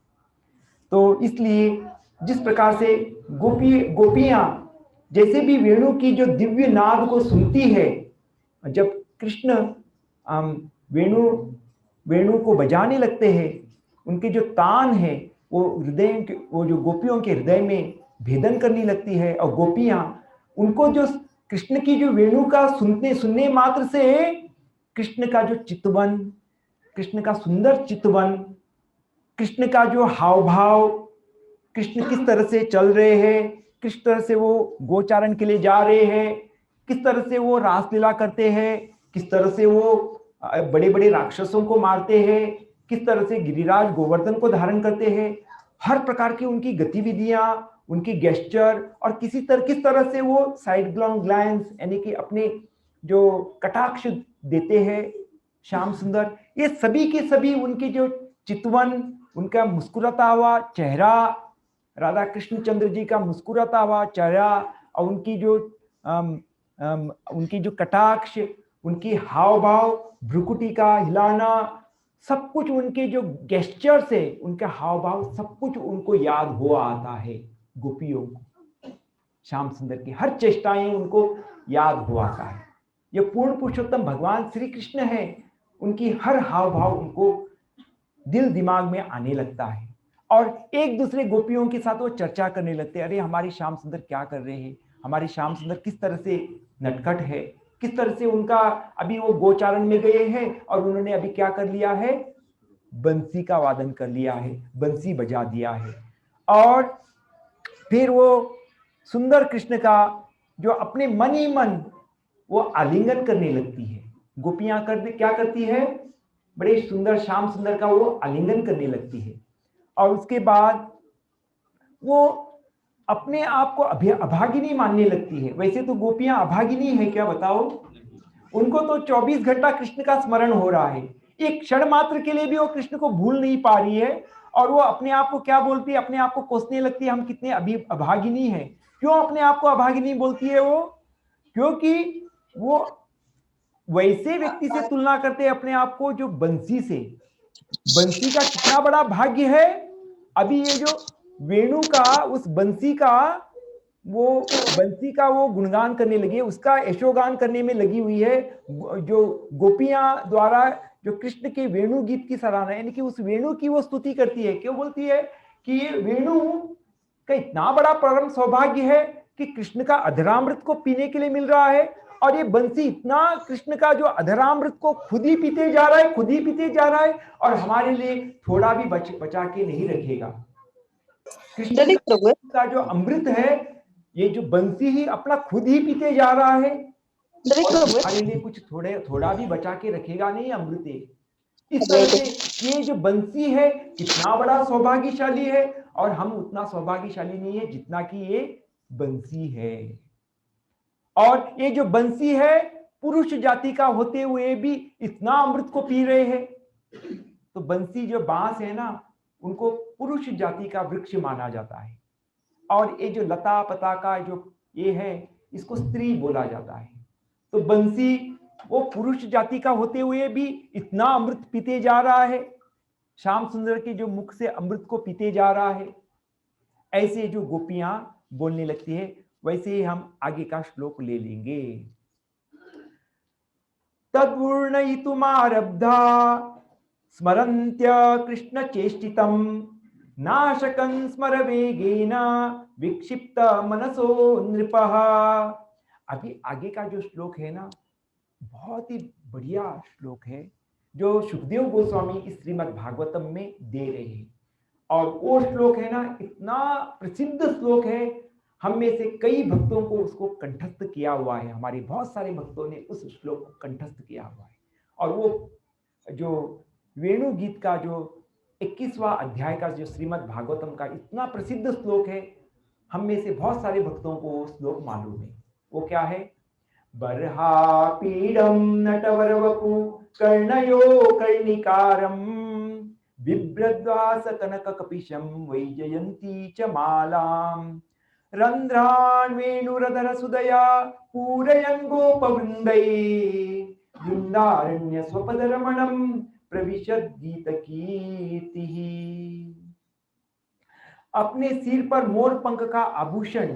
तो इसलिए जिस प्रकार से गोपियां जैसे भी वेणु की जो दिव्य नाद को सुनती है, जब कृष्ण वेणु को बजाने लगते हैं, उनके जो तान है वो जो गोपियों के हृदय में भेदन करने लगती है। और गोपियां उनको जो कृष्ण की जो वेणु का सुनने मात्र से कृष्ण का जो चितवन, कृष्ण का सुंदर चितवन, कृष्ण का जो हाव भाव, कृष्ण किस तरह से चल रहे हैं, किस तरह से वो गोचारण के लिए जा रहे हैं, किस तरह से वो रासलीला करते हैं, किस तरह से वो बड़े बड़े राक्षसों को मारते हैं, किस तरह से गिरिराज गोवर्धन को धारण करते हैं, हर प्रकार की उनकी गतिविधियां, उनकी गेस्चर, और किस तरह से वो साइड ग्लैंस यानी कि अपने जो कटाक्ष देते हैं श्याम सुंदर, ये सभी के सभी उनके जो चितवन, उनका मुस्कुराता हुआ चेहरा, राधा कृष्ण चंद्र जी का मुस्कुराता हुआ चेहरा, और उनकी जो कटाक्ष, उनकी हाव भाव, भ्रुकुटी का हिलाना, सब कुछ उनके जो गेस्चर से, उनका हाव भाव, सब कुछ उनको याद हो आता है। गोपियों को श्याम सुंदर की हर चेष्टाएं उनको याद हो आता है। ये पूर्ण पुरुषोत्तम भगवान श्री कृष्ण है, उनकी हर हाव भाव उनको दिल दिमाग में आने लगता है। और एक दूसरे गोपियों के साथ वो चर्चा करने लगते हैं, अरे हमारी श्याम सुंदर क्या कर रहे हैं, हमारी श्याम सुंदर किस तरह से नटखट है, किस तरह से उनका अभी वो गोचारण में गए हैं और उन्होंने अभी क्या कर लिया है, बंसी का वादन कर लिया है, बंसी बजा दिया है। और फिर वो सुंदर कृष्ण का जो अपने मन ही मन वो आलिंगन करने लगती है। गोपियां क्या करती है, बड़े सुंदर श्याम सुंदर का वो आलिंगन करने लगती है। और उसके बाद वो अपने आप को अभागिनी मानने लगती है। वैसे तो गोपियां अभागिनी है क्या, बताओ? उनको तो 24 घंटा कृष्ण का स्मरण हो रहा है, एक क्षण मात्र के लिए भी वो कृष्ण को भूल नहीं पा रही है। और वो अपने आप को क्या बोलती है, अपने आप को कोसने लगती है, हम कितने अभागिनी हैं। क्यों अपने आप को अभागिनी बोलती है वो? क्योंकि वो वैसे व्यक्ति से तुलना करते हैं अपने आप को जो बंसी से। बंसी का कितना बड़ा भाग्य है, अभी ये जो वेणु का, उस बंसी का वो गुणगान करने लगी है, उसका यशोगान करने में लगी हुई है। जो गोपियां द्वारा जो कृष्ण के वेणु गीत की सराहना, यानी कि उस वेणु की वो स्तुति करती है। क्यों बोलती है कि ये वेणु का इतना बड़ा परम सौभाग्य है कि कृष्ण का अधरामृत को पीने के लिए मिल रहा है, और ये बंसी इतना कृष्ण का जो अधरामृत को खुद ही पीते जा रहा है, खुद ही पीते जा रहा है, और हमारे लिए थोड़ा भी बचा के नहीं रखेगा। कृष्ण का जो अमृत है, ये जो बंसी ही अपना खुद ही पीते जा रहा है, और हमारे लिए कुछ थोड़ा भी बचा के रखेगा नहीं अमृत। इस तरह से ये जो बंसी है कितना बड़ा सौभाग्यशाली है, और हम उतना सौभाग्यशाली नहीं है जितना कि ये बंसी है। और ये जो बंसी है पुरुष जाति का होते हुए भी इतना अमृत को पी रहे हैं। तो बंसी जो बांस है ना, उनको पुरुष जाति का वृक्ष माना जाता है, और ये जो लता पता का जो ये है, इसको स्त्री बोला जाता है। तो बंसी वो पुरुष जाति का होते हुए भी इतना अमृत पीते जा रहा है, श्याम सुंदर के जो मुख से अमृत को पीते जा रहा है। ऐसे जो गोपियां बोलने लगती है, वैसे ही हम आगे का श्लोक ले लेंगे। तद्वर्णयितुमारब्धा स्मरन्त्य कृष्ण चेष्टितम् नाशकन् स्मर वेगेन विक्षिप्त मनसो नृपः। अभी आगे का जो श्लोक है ना, बहुत ही बढ़िया श्लोक है, जो सुखदेव गोस्वामी इस श्रीमद् भागवतम में दे रहे हैं। और वो श्लोक है ना, इतना प्रसिद्ध श्लोक है, हम में से कई भक्तों को उसको कंठस्थ किया हुआ है। हमारे बहुत सारे भक्तों ने उस श्लोक को कंठस्थ किया हुआ है। और वो जो वेणु गीत का जो 21वां अध्याय का जो श्रीमद् भागवतम का इतना प्रसिद्ध श्लोक है, हम में से बहुत सारे भक्तों को वो श्लोक मालूम है। वो क्या है? बर्हापीडं नटवरवपु कर्णयो कर्णिकारं बिभ्रद्वास कनककपिशं वैजयन्ती च मालां रन्ध्रान् वेणुरधर सुदया पूरयन् गोपवृन्दै वृन्दारण्य स्वपदरमणं प्रविशद् गीतकीर्तिः। अपने सिर पर मोर पंख का आभूषण,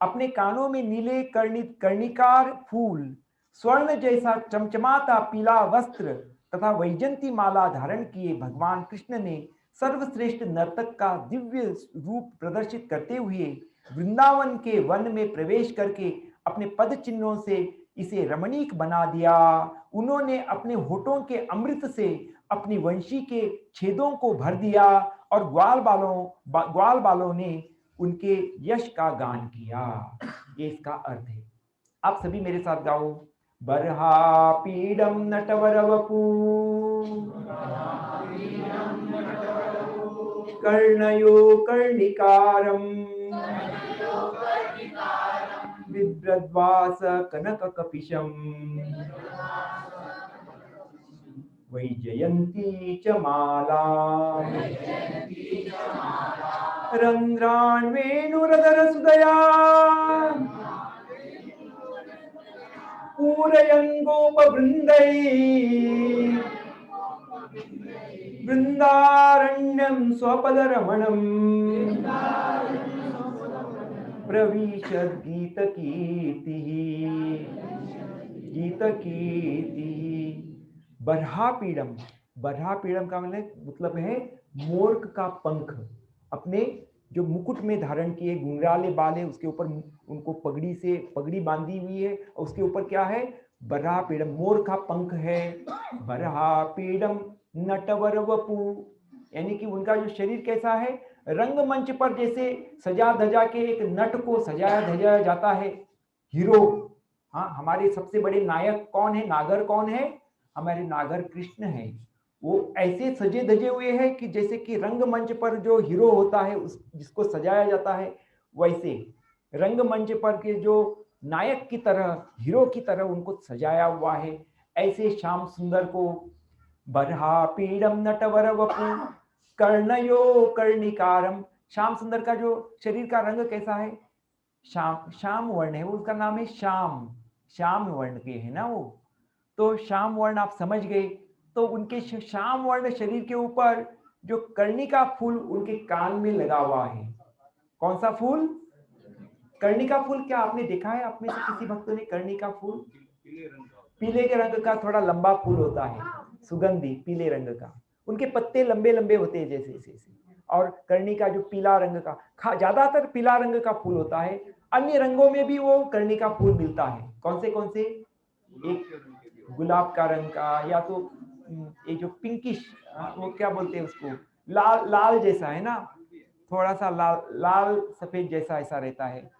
अपने कानों में नीले कर्णिकार फूल, स्वर्ण जैसा चमचमाता पीला वस्त्र तथा वैजंती माला धारण किए भगवान कृष्ण ने सर्वश्रेष्ठ नर्तक का दिव्य रूप प्रदर्शित करते हुए वृंदावन के वन में प्रवेश करके अपने पद चिन्हों से इसे रमणीक बना दिया। उन्होंने अपने होठों के अमृत से अपनी वंशी के छेदों को भर दिया, और ग्वाल बालों ने उनके यश का गान किया। ये इसका अर्थ है। आप सभी मेरे साथ गाओ। बर्हा पीडम नटवर वपू कर्णयो कर्णिकारम बिभ्रद्वास कनक कपिशम वैजयन्ती च माला रन्ध्रान् वेणुरधर सुदया पूरयन् गोपवृन्दै वृन्दारण्यं स्वपदरमणं प्रविशद् गीतकीर्तिः। बर्हापीडम, बर्हापीडम का मतलब है मोर का पंख। अपने जो मुकुट में धारण किए घुंघराले बाल है, उसके ऊपर उनको पगड़ी बांधी हुई है, और उसके ऊपर क्या है? बर्हापीडम, मोर का पंख है। बर्हापीडम नटवर वपु, यानी कि उनका जो शरीर कैसा है? रंगमंच पर जैसे सजा धजा के एक नट को सजाया धजाया जाता है, हीरो। हाँ, हमारे सबसे बड़े नायक कौन है? नागर कौन है? हमारे नागर कृष्ण है। वो ऐसे सजे धजे हुए हैं कि जैसे कि रंगमंच पर जो हीरो होता है जिसको सजाया जाता है, वैसे रंगमंच पर के जो नायक की तरह, हीरो की तरह उनको सजाया हुआ है। ऐसे श्याम सुंदर को बर्हापीडम नटवर वपु कर्णयो कर्णिकारम। श्याम सुंदर का जो शरीर का रंग कैसा है? श्याम वर्ण है, उसका नाम है श्याम वर्ण के है ना वो। तो श्याम वर्ण आप समझ गए। तो उनके श्याम वर्ण शरीर के ऊपर जो कर्णिका फूल उनके कान में लगा हुआ है। कौन सा फूल? कर्णिका फूल। क्या आपने देखा है आप में से किसी भक्तों ने कर्णिका फूल? पीले के रंग का थोड़ा लंबा फूल होता है, सुगंधी पीले रंग का। उनके पत्ते लंबे लंबे होते हैं जैसे। और कर्णिका जो पीला रंग का, ज्यादातर पीला रंग का फूल होता है। अन्य रंगों में भी वो कर्णिका फूल मिलता है। कौन से एक गुलाब का रंग का, या तो ये जो पिंकिश, वो क्या बोलते हैं उसको, लाल लाल जैसा है ना, थोड़ा सा लाल लाल सफेद जैसा ऐसा रहता है।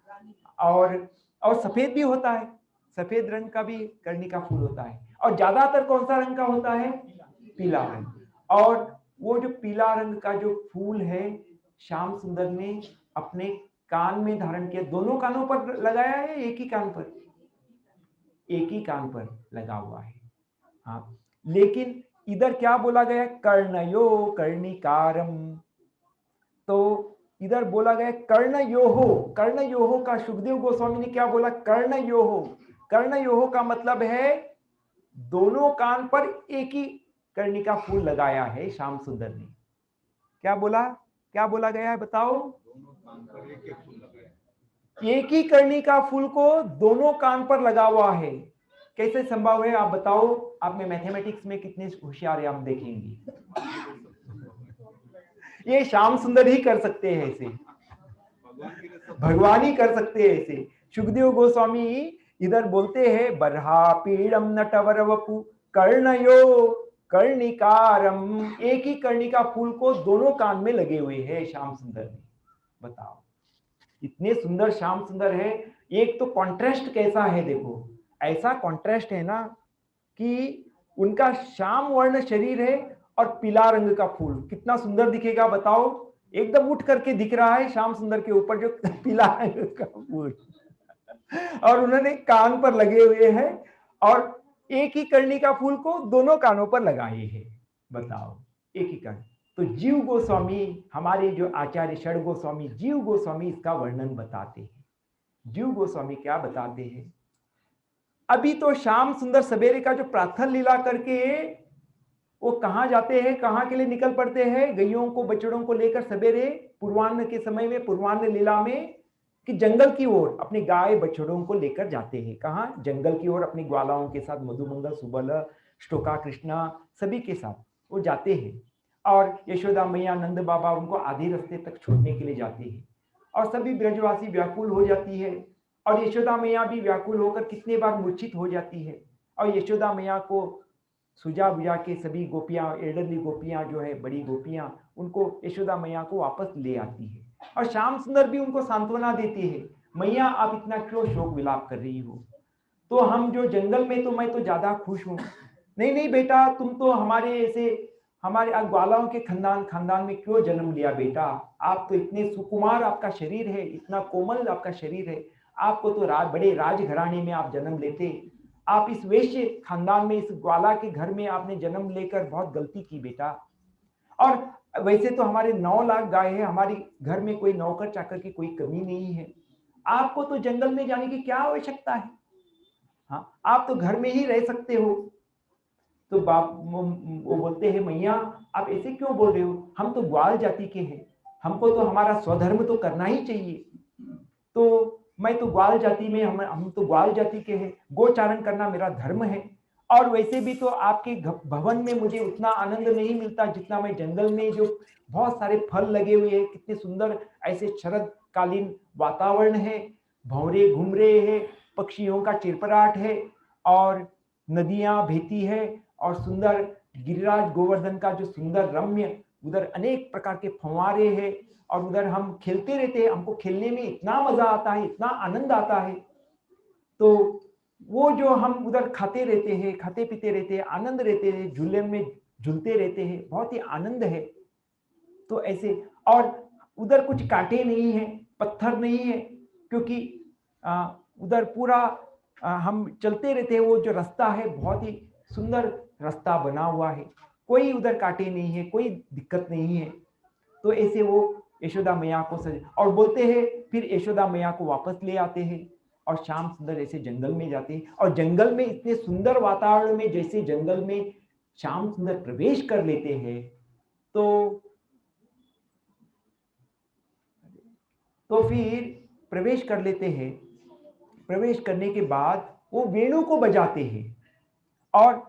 और सफेद भी होता है, सफेद रंग का भी कर्णिका फूल होता है। और ज्यादातर कौन सा रंग का होता है? पीला रंग। और वो जो पीला रंग का जो फूल है, श्याम सुंदर ने अपने कान में धारण किया। दोनों कानों पर लगाया है, एक ही कान पर? एक ही कान पर लगा हुआ है। हाँ, लेकिन इधर क्या बोला गया? कर्णयो कर्णिकारम। तो इधर बोला गया कर्णयोहो। कर्णयोहो का सुखदेव गोस्वामी ने क्या बोला? कर्णयोहो। कर्णयोहो का मतलब है दोनों कान पर एक ही कर्णिका फूल लगाया है श्याम सुंदर ने। क्या बोला गया है बताओ? दोनों कान पर एक एक फूल लगाया, एक ही कर्णिका फूल को दोनों कान पर लगा हुआ है। कैसे संभव है आप बताओ? आप में मैथमेटिक्स में कितने होशियार है आप देखेंगे। ये श्याम सुंदर ही कर सकते हैं ऐसे, भगवान ही कर सकते हैं ऐसे। सुखदेव गोस्वामी इधर बोलते हैं बरहा पीड़म नटवर वपु कर्णयो कर्णिकारम। एक ही कर्णिका फूल को दोनों कान में लगे हुए हैं श्याम सुंदर ने। बताओ, इतने सुंदर श्याम सुंदर है। एक तो कॉन्ट्रास्ट कैसा है देखो, ऐसा कॉन्ट्रास्ट है ना कि उनका श्याम वर्ण शरीर है और पीला रंग का फूल कितना सुंदर दिखेगा बताओ। एकदम उठ करके दिख रहा है श्याम सुंदर के ऊपर जो पीला रंग का फूल, और उन्होंने कान पर लगे हुए हैं और एक ही कर्णिका फूल को दोनों कानों पर लगाए हैं। बताओ, एक ही कान। तो जीव गोस्वामी, हमारे जो आचार्य षड गोस्वामी, जीव गोस्वामी इसका वर्णन बताते हैं। जीव गोस्वामी क्या बताते हैं? अभी तो श्याम सुंदर सवेरे का जो प्रातः लीला करके वो कहाँ जाते हैं, कहाँ के लिए निकल पड़ते हैं? गैयों को बछड़ों को लेकर सवेरे पूर्वाह्न के समय में, पूर्वाह्न लीला में, कि जंगल की ओर अपने गाय बछड़ों को लेकर जाते हैं। कहाँ? जंगल की ओर अपनी ग्वालाओं के साथ, मधुमंगल, सुबल, श्लोका, कृष्णा सभी के साथ वो जाते हैं। और यशोदा मैया, नंद बाबा उनको आधे रास्ते तक छोड़ने के लिए जाते हैं और सभी ब्रजवासी व्याकुल हो जाती है। और यशोदा मैया भी व्याकुल होकर कितने बार मूर्छित हो जाती है। और यशोदा मैया को सुजा बुझा के सभी गोपियां, एडरली गोपियां जो है, बड़ी गोपियां, उनको यशोदा मैया को वापस ले आती है। और श्याम सुंदर भी उनको सांत्वना देती है, मैया आप इतना क्यों शोक विलाप कर रही हो? तो हम जो जंगल में, तो मैं तो ज्यादा खुश हूँ। नहीं नहीं बेटा, तुम तो हमारे ऐसे, हमारे ग्वालाओं के खानदान में क्यों जन्म लिया बेटा? आप तो इतने सुकुमार आपका शरीर है, इतना कोमल आपका शरीर है, आपको तो बड़े राजघराने में आप जन्म लेते। आप इस वैश्य खानदान में, इस ग्वाला के घर में आपने जन्म लेकर बहुत गलती की बेटा। और वैसे तो हमारे 9 लाख गाय है, हमारी घर में कोई नौकर चाकर की कोई कमी नहीं है। आपको तो जंगल में जाने की क्या आवश्यकता है? हाँ, आप तो घर में ही रह सकते हो। तो वो बोलते हैं मैया आप ऐसे क्यों बोल रहे हो? हम तो ग्वाल जाति के हैं, हमको तो हमारा स्वधर्म तो करना ही चाहिए। तो मैं तो ग्वाल जाति में, हम तो ग्वाल जाति के हैं, गोचारण करना मेरा धर्म है। और वैसे भी तो आपके भवन में मुझे उतना आनंद नहीं मिलता जितना मैं जंगल में, जो बहुत सारे फल लगे हुए हैं, कितने सुंदर ऐसे शरद कालीन वातावरण है, भंवरे घूम रहे हैं, पक्षियों का चिरपराट है, और नदियां बहती है, और सुंदर गिरिराज गोवर्धन का जो सुंदर रम्य, उधर अनेक प्रकार के फंवारे हैं, और उधर हम खेलते रहते हैं। हमको खेलने में इतना मजा आता है, इतना आनंद आता है। तो वो जो हम उधर खाते रहते हैं, खाते पीते रहते हैं, आनंद रहते हैं, झूले में झूलते रहते हैं, बहुत ही आनंद है। तो ऐसे, और उधर कुछ कांटे नहीं है, पत्थर नहीं है, क्योंकि उधर पूरा हम चलते रहते हैं। वो जो रास्ता है बहुत ही सुंदर रास्ता बना हुआ है, कोई उधर कांटे नहीं है, कोई दिक्कत नहीं है। तो ऐसे वो यशोदा मैया को और बोलते हैं, फिर यशोदा मैया को वापस ले आते हैं और श्याम सुंदर ऐसे जंगल में जाते हैं। और जंगल में इतने सुंदर वातावरण में, जैसे जंगल में श्याम सुंदर प्रवेश कर लेते हैं, तो फिर प्रवेश कर लेते हैं। प्रवेश करने के बाद वो वेणु को बजाते हैं। और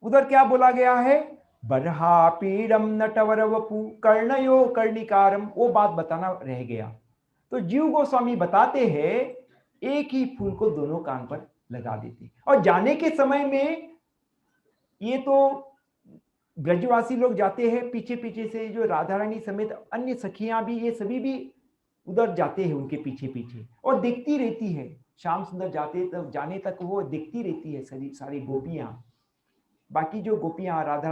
उधर क्या बोला गया है? बरहा पीड़म नटवर वपु कर्णयो कर्णिकारम। वो बात बताना रह गया। तो जीव गोस्वामी बताते हैं एक ही फूल को दोनों कान पर लगा देते, और जाने के समय में ये तो ब्रजवासी लोग जाते हैं पीछे पीछे से, जो राधा रानी समेत अन्य सखियां भी, ये सभी भी उधर जाते हैं उनके पीछे पीछे, और देखती रहती है। श्याम सुंदर जाते तक, जाने तक वो देखती रहती है सारी गोपियां। बाकी जो गोपियां राधा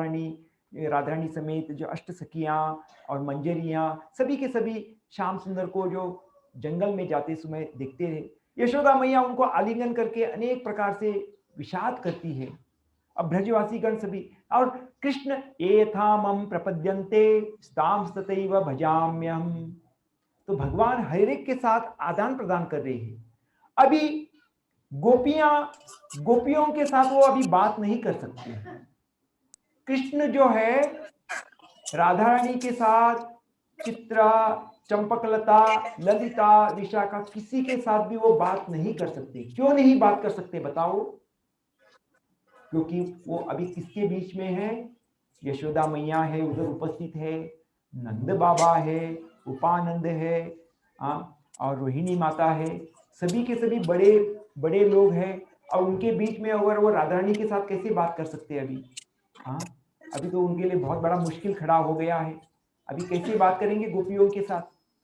रानी समेत जो अष्ट सखियां और मंजरियां, सभी के सभी श्याम सुंदर को जो जंगल में जाते समय देखते हैं। यशोदा मैया उनको आलिंगन करके अनेक प्रकार से विषाद करती है। अब ब्रजवासी गण सभी, और कृष्ण एथामं प्रपद्यन्ते स्तां तथैव भजाम्यहम्। तो भगवान हर एक के साथ आदान प्रदान कर रहे हैं। अभी गोपियों के साथ वो अभी बात नहीं कर सकते। कृष्ण जो है राधा रानी के साथ, चित्रा, चंपकलता, ललिता, विशाखा, किसी के साथ भी वो बात नहीं कर सकते। क्यों नहीं बात कर सकते बताओ? क्योंकि वो अभी किसके बीच में है? यशोदा मैया है, उधर उपस्थित है, नंद बाबा है, उपानंद है, और रोहिणी माता है, सभी के सभी बड़े बड़े लोग हैं। और उनके बीच में अगर वो राधा रानी के साथ कैसे बात कर सकते हैं अभी? अभी तो उनके लिए बहुत बड़ा मुश्किल खड़ा हो गया है। अभी कैसे बात करेंगे गोपियों के साथ?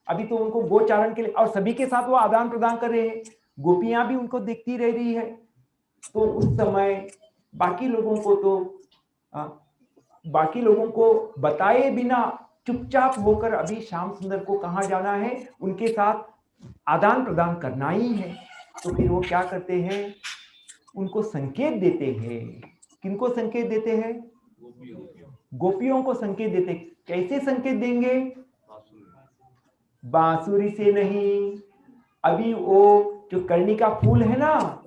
अभी तो उनको गोचारण के लिए, और सभी के साथ वो आदान प्रदान कर रहे हैं, गोपियां भी उनको देखती रह रही है। तो उस समय बाकी लोगों को बताए बिना चुपचाप होकर अभी श्याम सुंदर को कहाँ जाना है? उनके साथ आदान प्रदान करना ही है। तो फिर वो क्या करते हैं? उनको संकेत देते हैं। किनको संकेत देते हैं? गोपियों को संकेत देते। कैसे संकेत देंगे? बांसुरी से नहीं। अभी वो जो कर्णिका फूल है ना,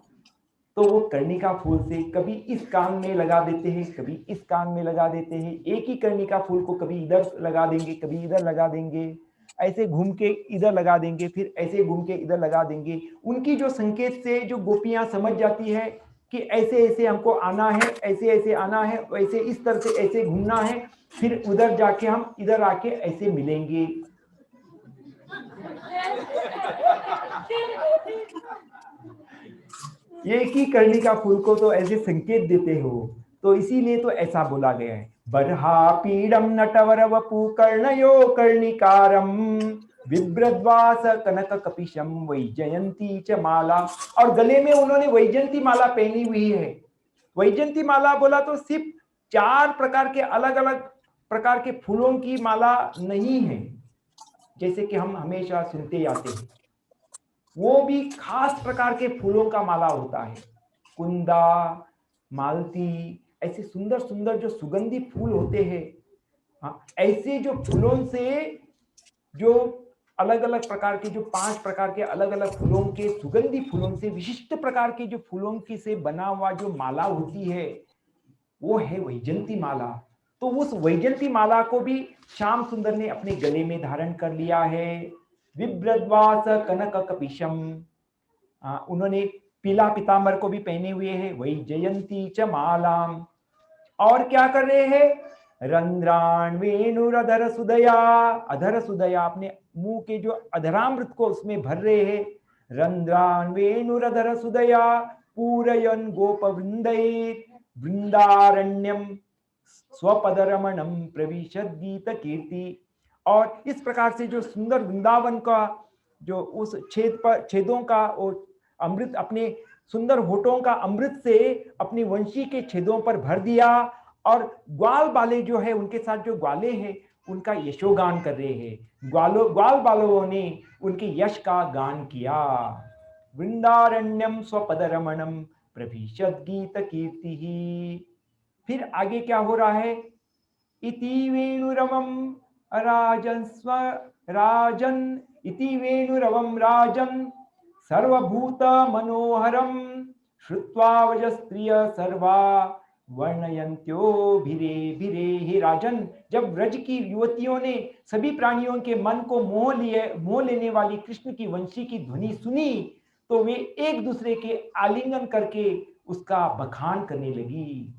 तो वो कर्णिका फूल से कभी इस कान में लगा देते हैं, कभी इस कान में लगा देते हैं। एक ही कर्णिका फूल को कभी इधर लगा देंगे, कभी इधर लगा देंगे, ऐसे घूम के इधर लगा देंगे, फिर ऐसे घूम के इधर लगा देंगे। उनकी जो संकेत से जो गोपियां समझ जाती है कि ऐसे ऐसे हमको आना है, ऐसे ऐसे आना है, वैसे इस तरह से ऐसे घूमना है, फिर उधर जाके हम इधर आके ऐसे मिलेंगे। एक ही कर्णिका फूल को तो ऐसे संकेत देते हो, तो इसीलिए तो ऐसा बोला गया है। बर्हा पीडम नटवर वपु कर्णयो कर्णिकारम विभ्रद्वास कनक कपिशम वैजयंती च माला। और गले में उन्होंने वैजयंती माला पहनी हुई है। वैजयंती माला बोला तो सिर्फ 4 प्रकार के अलग अलग प्रकार के फूलों की माला नहीं है, जैसे कि हम हमेशा सुनते आते हैं। वो भी खास प्रकार के फूलों का माला होता है। कुंदा, मालती, ऐसे सुंदर सुंदर जो सुगंधी फूल होते हैं, ऐसे जो फूलों से, जो अलग अलग प्रकार के, जो 5 प्रकार के अलग अलग फूलों के, सुगंधी फूलों से, विशिष्ट प्रकार के जो फूलों की से बना हुआ जो माला होती है, वो है वैजयंती माला। तो उस वैजयंती माला को भी श्याम सुंदर ने अपने गले में धारण कर लिया है। विभ्रद्वास कनक कपिशम, उन्होंने पीला पीतांबर को भी पहने हुए हैं। वैजयंती च मालाम, और क्या कर रहे हैं? रंध्रान वेणुरधर सुदया, अधर सुदया, अपने मुंह के जो अधरामृत को उसमें भर रहे हैं। रंध्रान वेणुरधर सुदया पूरयन गोप वृंदयेत वृंदारण्यम स्वपदरमणम प्रविशद गीत कीर्ति। और इस प्रकार से जो सुंदर वृंदावन का जो उस छेदों का अमृत, अपने सुंदर होठों का अमृत से अपनी वंशी के छेदों पर भर दिया। और ग्वाल बाले जो है, उनके साथ जो ग्वाले हैं, उनका यशोगान कर रहे हैं। ग्वाल बालों ने उनके यश का गान किया। वृंदारण्यम स्वपदरमणम प्रभिशद गीत कीर्ति। फिर आगे क्या हो रहा है? इति वेणुरवम राजन इति वेणुरवम राजन सर्वभूत मनोहरम श्रुत्वा वजस्त्रिय सर्वा वर्णयंत्यो भिरे भिरे। हे राजन, जब ब्रज की युवतियों ने सभी प्राणियों के मन को मोह लेने वाली कृष्ण की वंशी की ध्वनि सुनी, तो वे एक दूसरे के आलिंगन करके उसका बखान करने लगी।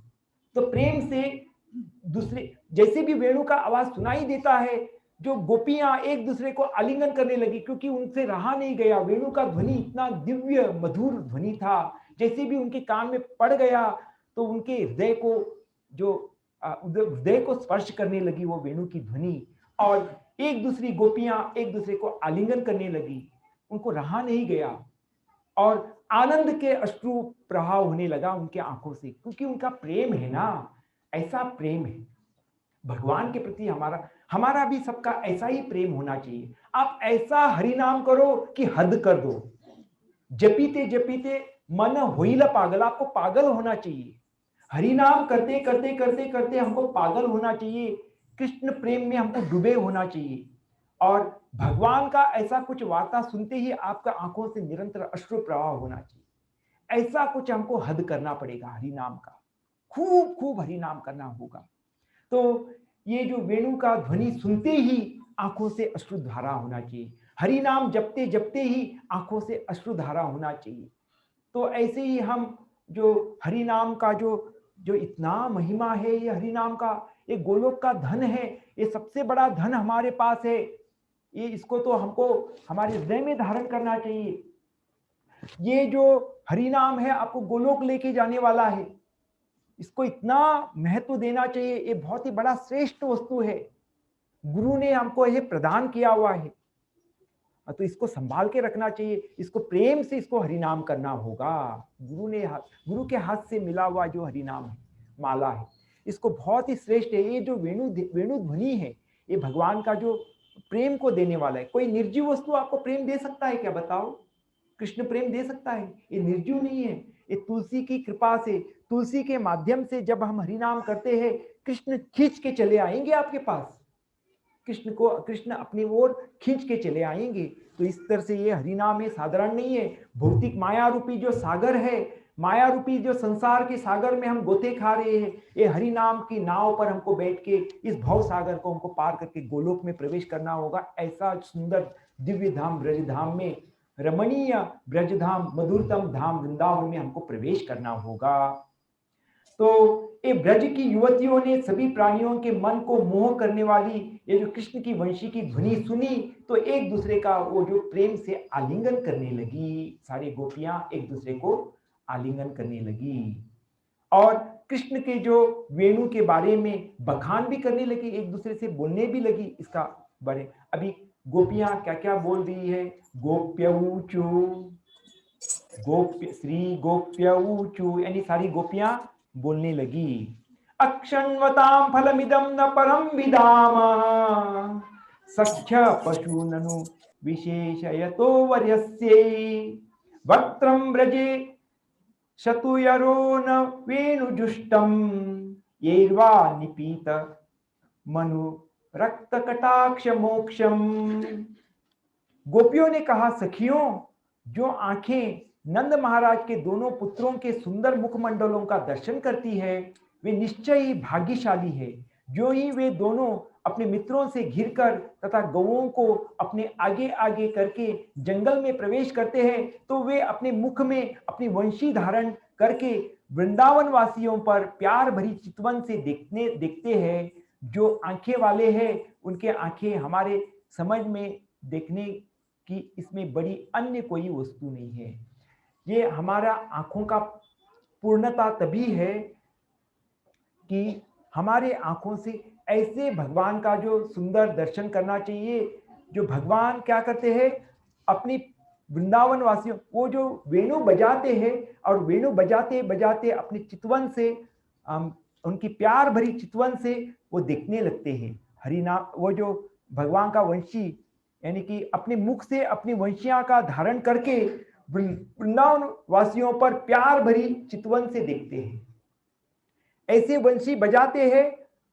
तो प्रेम से दूसरे, जैसे भी वेणु का आवाज सुनाई देता है, जो गोपियां एक दूसरे को आलिंगन करने लगी, क्योंकि उनसे रहा नहीं गया। वेणु का ध्वनि इतना दिव्य मधुर ध्वनि था, जैसे भी उनके कान में पड़ गया तो उनके हृदय को जो हृदय को स्पर्श करने लगी वो वेणु की ध्वनि। और एक दूसरी गोपियां एक दूसरे को आलिंगन करने लगी, उनको रहा नहीं गया और आनंद के अश्रु प्रवाह होने लगा उनके आंखों से, क्योंकि उनका प्रेम है ना, ऐसा प्रेम है भगवान के प्रति। हमारा भी सबका ऐसा ही प्रेम होना चाहिए। आप ऐसा हरि नाम करो कि हद कर दो, जपीते जपीते मन होइला पागल, आपको पागल होना चाहिए। हरि नाम करते करते करते करते हमको पागल होना चाहिए, कृष्ण प्रेम में हमको डूबे होना चाहिए। और भगवान का ऐसा कुछ वार्ता सुनते ही आपका आंखों से निरंतर अश्रु प्रवाह होना चाहिए। ऐसा कुछ हमको हद करना पड़ेगा हरि नाम का, खूब खूब हरि नाम करना होगा। तो ये जो वेणु का ध्वनि सुनते ही आंखों से अश्रुधारा होना चाहिए, हरि नाम जपते जपते ही आंखों से अश्रुधारा होना चाहिए। तो ऐसे ही हम जो हरि नाम का जो जो इतना महिमा है, ये हरि नाम का ये गोलोक का धन है, ये सबसे बड़ा धन हमारे पास है। ये इसको तो हमको हमारे हृदय में धारण करना चाहिए। ये जो हरि नाम है आपको गोलोक लेके जाने वाला है, इसको इतना महत्व देना चाहिए। ये बहुत ही बड़ा श्रेष्ठ वस्तु है, गुरु ने हमको ये प्रदान किया हुआ है, तो इसको संभाल के रखना चाहिए। इसको प्रेम से इसको हरिनाम करना होगा। गुरु के हाथ से मिला हुआ जो हरिनाम है, माला है, इसको बहुत ही श्रेष्ठ है। ये जो वेणु ध्वनि है, ये भगवान का जो प्रेम को देने वाला है। कोई निर्जीव वस्तु आपको प्रेम दे सकता है क्या, बताओ? कृष्ण प्रेम दे सकता है? ये निर्जीव नहीं है, ये तुलसी की कृपा से, तुलसी के माध्यम से जब हम हरिनाम करते हैं, कृष्ण खींच के चले आएंगे आपके पास, कृष्ण अपनी ओर खींच के चले आएंगे। तो इस तरह से ये हरिनाम है, साधारण नहीं है। भौतिक माया रूपी जो सागर है, माया रूपी जो संसार के सागर में हम गोते खा रहे हैं, ये हरिनाम की नाव पर हमको बैठ के इस भव सागर को हमको पार करके गोलोक में प्रवेश करना होगा। ऐसा सुंदर दिव्य धाम ब्रज धाम में, रमणीय ब्रज धाम, मधुरतम धाम वृंदावन में हमको प्रवेश करना होगा। तो ये ब्रज की युवतियों ने सभी प्राणियों के मन को मोह करने वाली ये जो कृष्ण की वंशी की ध्वनि सुनी, तो एक दूसरे का वो जो प्रेम से आलिंगन करने लगी। सारी गोपियां एक दूसरे को आलिंगन करने लगी और कृष्ण के जो वेणु के बारे में बखान भी करने लगी, एक दूसरे से बोलने भी लगी इसका बारे। अभी गोपियां क्या क्या बोल रही है? गोप्यऊचु, श्री गोप्यऊचु, यानी सारी गोपियां बोलने लगी। अक्षण्वतां फलमिदं न परम विदाम, सख्य पशु ननु विशेषयतो वर्यस्ये, वक्त्रं व्रजे शतुयरो न वेणुजुष्टं, येर्वा निपीत मनु रक्त कटाक्ष मोक्षम। गोपियों ने कहा, सखियों, जो आंखें नंद महाराज के दोनों पुत्रों के सुंदर मुखमंडलों का दर्शन करती है, वे निश्चय ही भाग्यशाली है। जो ही वे दोनों अपने मित्रों से घिरकर तथा गौओं को अपने आगे आगे करके जंगल में प्रवेश करते हैं, तो वे अपने मुख में अपनी वंशी धारण करके वृंदावन वासियों पर प्यार भरी चितवन से देखते हैं। जो आंखें वाले हैं, उनके आंखें हमारे समझ में देखने की इसमें बड़ी अन्य कोई वस्तु नहीं है। ये हमारा आंखों का पूर्णता तभी है कि हमारे आंखों से ऐसे भगवान का जो सुंदर दर्शन करना चाहिए। जो भगवान क्या करते हैं, अपनी वृंदावन वासियों, वो जो वेणु बजाते हैं और वेणु बजाते बजाते अपनी चितवन से, उनकी प्यार भरी चितवन से वो देखने लगते हैं हरिनाम। वो जो भगवान का वंशी, यानी कि अपने मुख से अपनी वंशियां का धारण करके वृंदावन वासियों पर प्यार भरी चितवन से देखते हैं। ऐसे वंशी बजाते हैं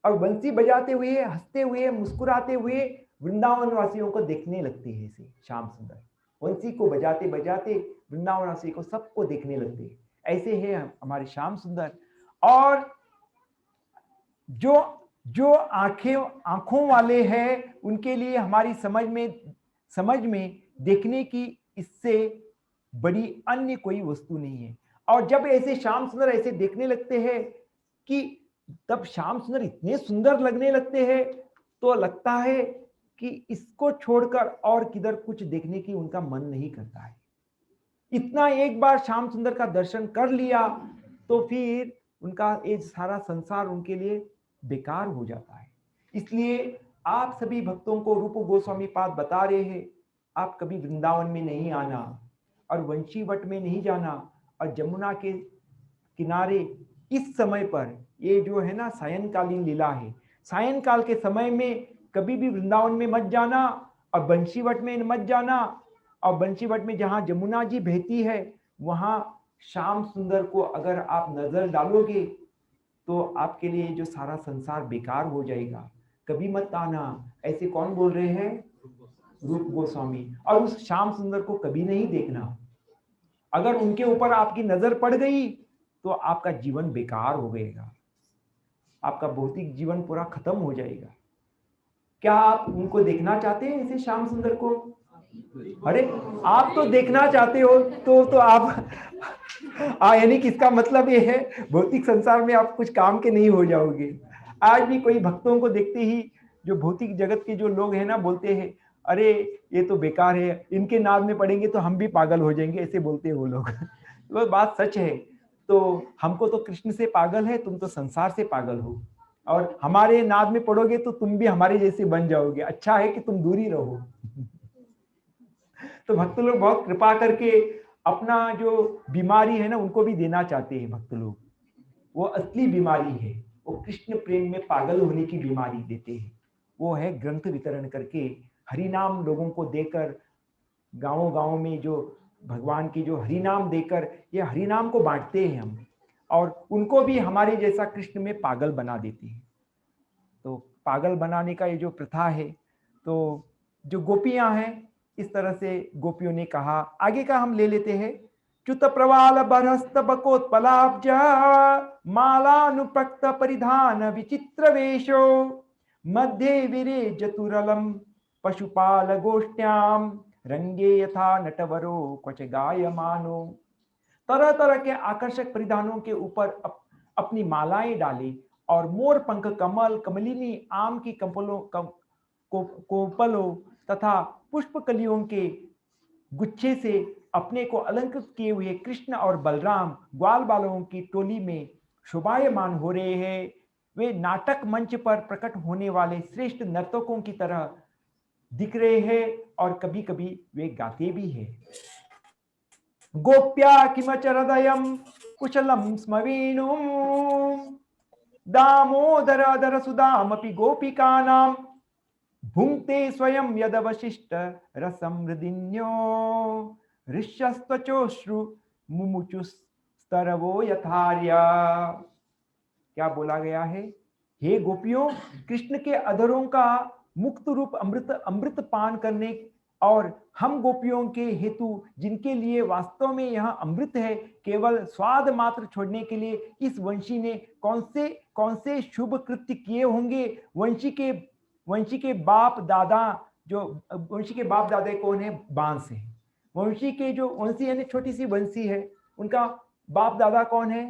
और वंशी बजाते हुए, हंसते हुए, मुस्कुराते हुए वृंदावन वासियों को देखने लगते हैं। ऐसे श्याम सुंदर वंशी को बजाते बजाते वृंदावन वासी को सबको देखने लगते हैं। ऐसे है हमारे श्याम सुंदर। और जो आंखों वाले हैं, उनके लिए हमारी समझ में देखने की इससे बड़ी अन्य कोई वस्तु नहीं है। और जब ऐसे श्याम सुंदर ऐसे देखने लगते हैं कि तब श्याम सुंदर इतने सुंदर लगने लगते हैं, तो लगता है कि इसको छोड़कर और किधर कुछ देखने की उनका मन नहीं करता है। इतना एक बार श्याम सुंदर का दर्शन कर लिया तो फिर उनका ये सारा संसार उनके लिए बेकार हो जाता है। इसलिए आप सभी भक्तों को रूप गोस्वामी पाद बता रहे हैं, आप कभी वृंदावन में नहीं आना और वंशीवट में नहीं जाना, और जमुना के किनारे इस समय पर ये जो है ना सायंकालीन लीला है, सायंकाल के समय में कभी भी वृंदावन में मत जाना और बंशीवट में मत जाना। और बंशीवट में जहां जमुना जी बहती है वहां श्याम सुंदर को अगर आप नजर डालोगे तो आपके लिए जो सारा संसार बेकार हो जाएगा। कभी मत आना, ऐसे कौन बोल रहे हैं? रूप गोस्वामी। और उस श्याम सुंदर को कभी नहीं देखना। अगर उनके ऊपर आपकी नजर पड़ गई तो आपका जीवन बेकार हो गएगा, आपका भौतिक जीवन पूरा खत्म हो जाएगा। क्या आप उनको देखना चाहते हैं ऐसे श्याम सुंदर को? अरे आप तो देखना चाहते हो तो आप यानी कि इसका मतलब ये है भौतिक संसार में आप कुछ काम के नहीं हो जाओगे। आज भी कोई भक्तों को देखते ही जो भौतिक जगत के जो लोग हैं ना बोलते हैं, अरे ये तो बेकार है, इनके नाद में पड़ेंगे तो हम भी पागल हो जाएंगे, ऐसे बोलते हैं वो लोग। वो बात सच है। तो हमको तो कृष्ण से पागल है, तुम तो संसार से पागल हो, और हमारे नाद में पड़ोगे तो तुम भी हमारे जैसे बन जाओगे। अच्छा है कि तुम दूरी रहो। तो भक्त लोग बहुत कृपा करके अपना जो बीमारी है ना उनको भी देना चाहते हैं भक्त लोग। वो असली बीमारी है, वो कृष्ण प्रेम में पागल होने की बीमारी देते हैं। वो है ग्रंथ वितरण करके, हरिनाम लोगों को देकर, गांवों गांवों में जो भगवान की जो हरिनाम देकर ये हरिनाम को बांटते हैं हम, और उनको भी हमारे जैसा कृष्ण में पागल बना देते हैं। तो पागल बनाने का ये जो प्रथा है, तो जो गोपियां हैं इस तरह से गोपियों ने कहा। आगे का हम ले लेते हैं। च्युत प्रवाल बरहस्त बकोत्पलाब्ज मालानुप्रक्त परिधान विचित्र वेशो मध्ये विरे जतुरलम पशुपाल गोष्ठ्याम रंगे यथा नटवरो क्वच गायमानो। तरह तरह के आकर्षक परिधानों के ऊपर अपनी मालाएं डाली और मोर पंख, कमल, कमलिनी, आम की कोपलों तथा पुष्पकलियों के गुच्छे से अपने को अलंकृत किए हुए कृष्ण और बलराम ग्वाल बालों की टोली में शोभायमान हो रहे हैं। वे नाटक मंच पर प्रकट होने वाले श्रेष्ठ नर्तकों की तरह दिख रहे हैं, और कभी कभी वे गाते भी हैं। गोप्या किमचरदयं कुशलम स्मवेणुं दामोदर सुदामपि गोपिकानां भुंक्ते स्वयं यदवशिष्ट रसम हृदिन्यो ऋष्यस्त्वचोश्रु मुमुचुस्तरवो यथार्या। क्या बोला गया है? हे गोपियों, कृष्ण के अधरों का मुक्त रूप अमृत पान करने, और हम गोपियों के हेतु जिनके लिए वास्तव में यह अमृत है, केवल स्वाद मात्र छोड़ने के लिए इस वंशी ने कौन से शुभ कृत्य किए होंगे। वंशी के बाप दादा, जो वंशी के बाप दादा कौन है? बांस है। वंशी के जो वंशी यानी छोटी सी वंशी है, उनका बाप दादा कौन है?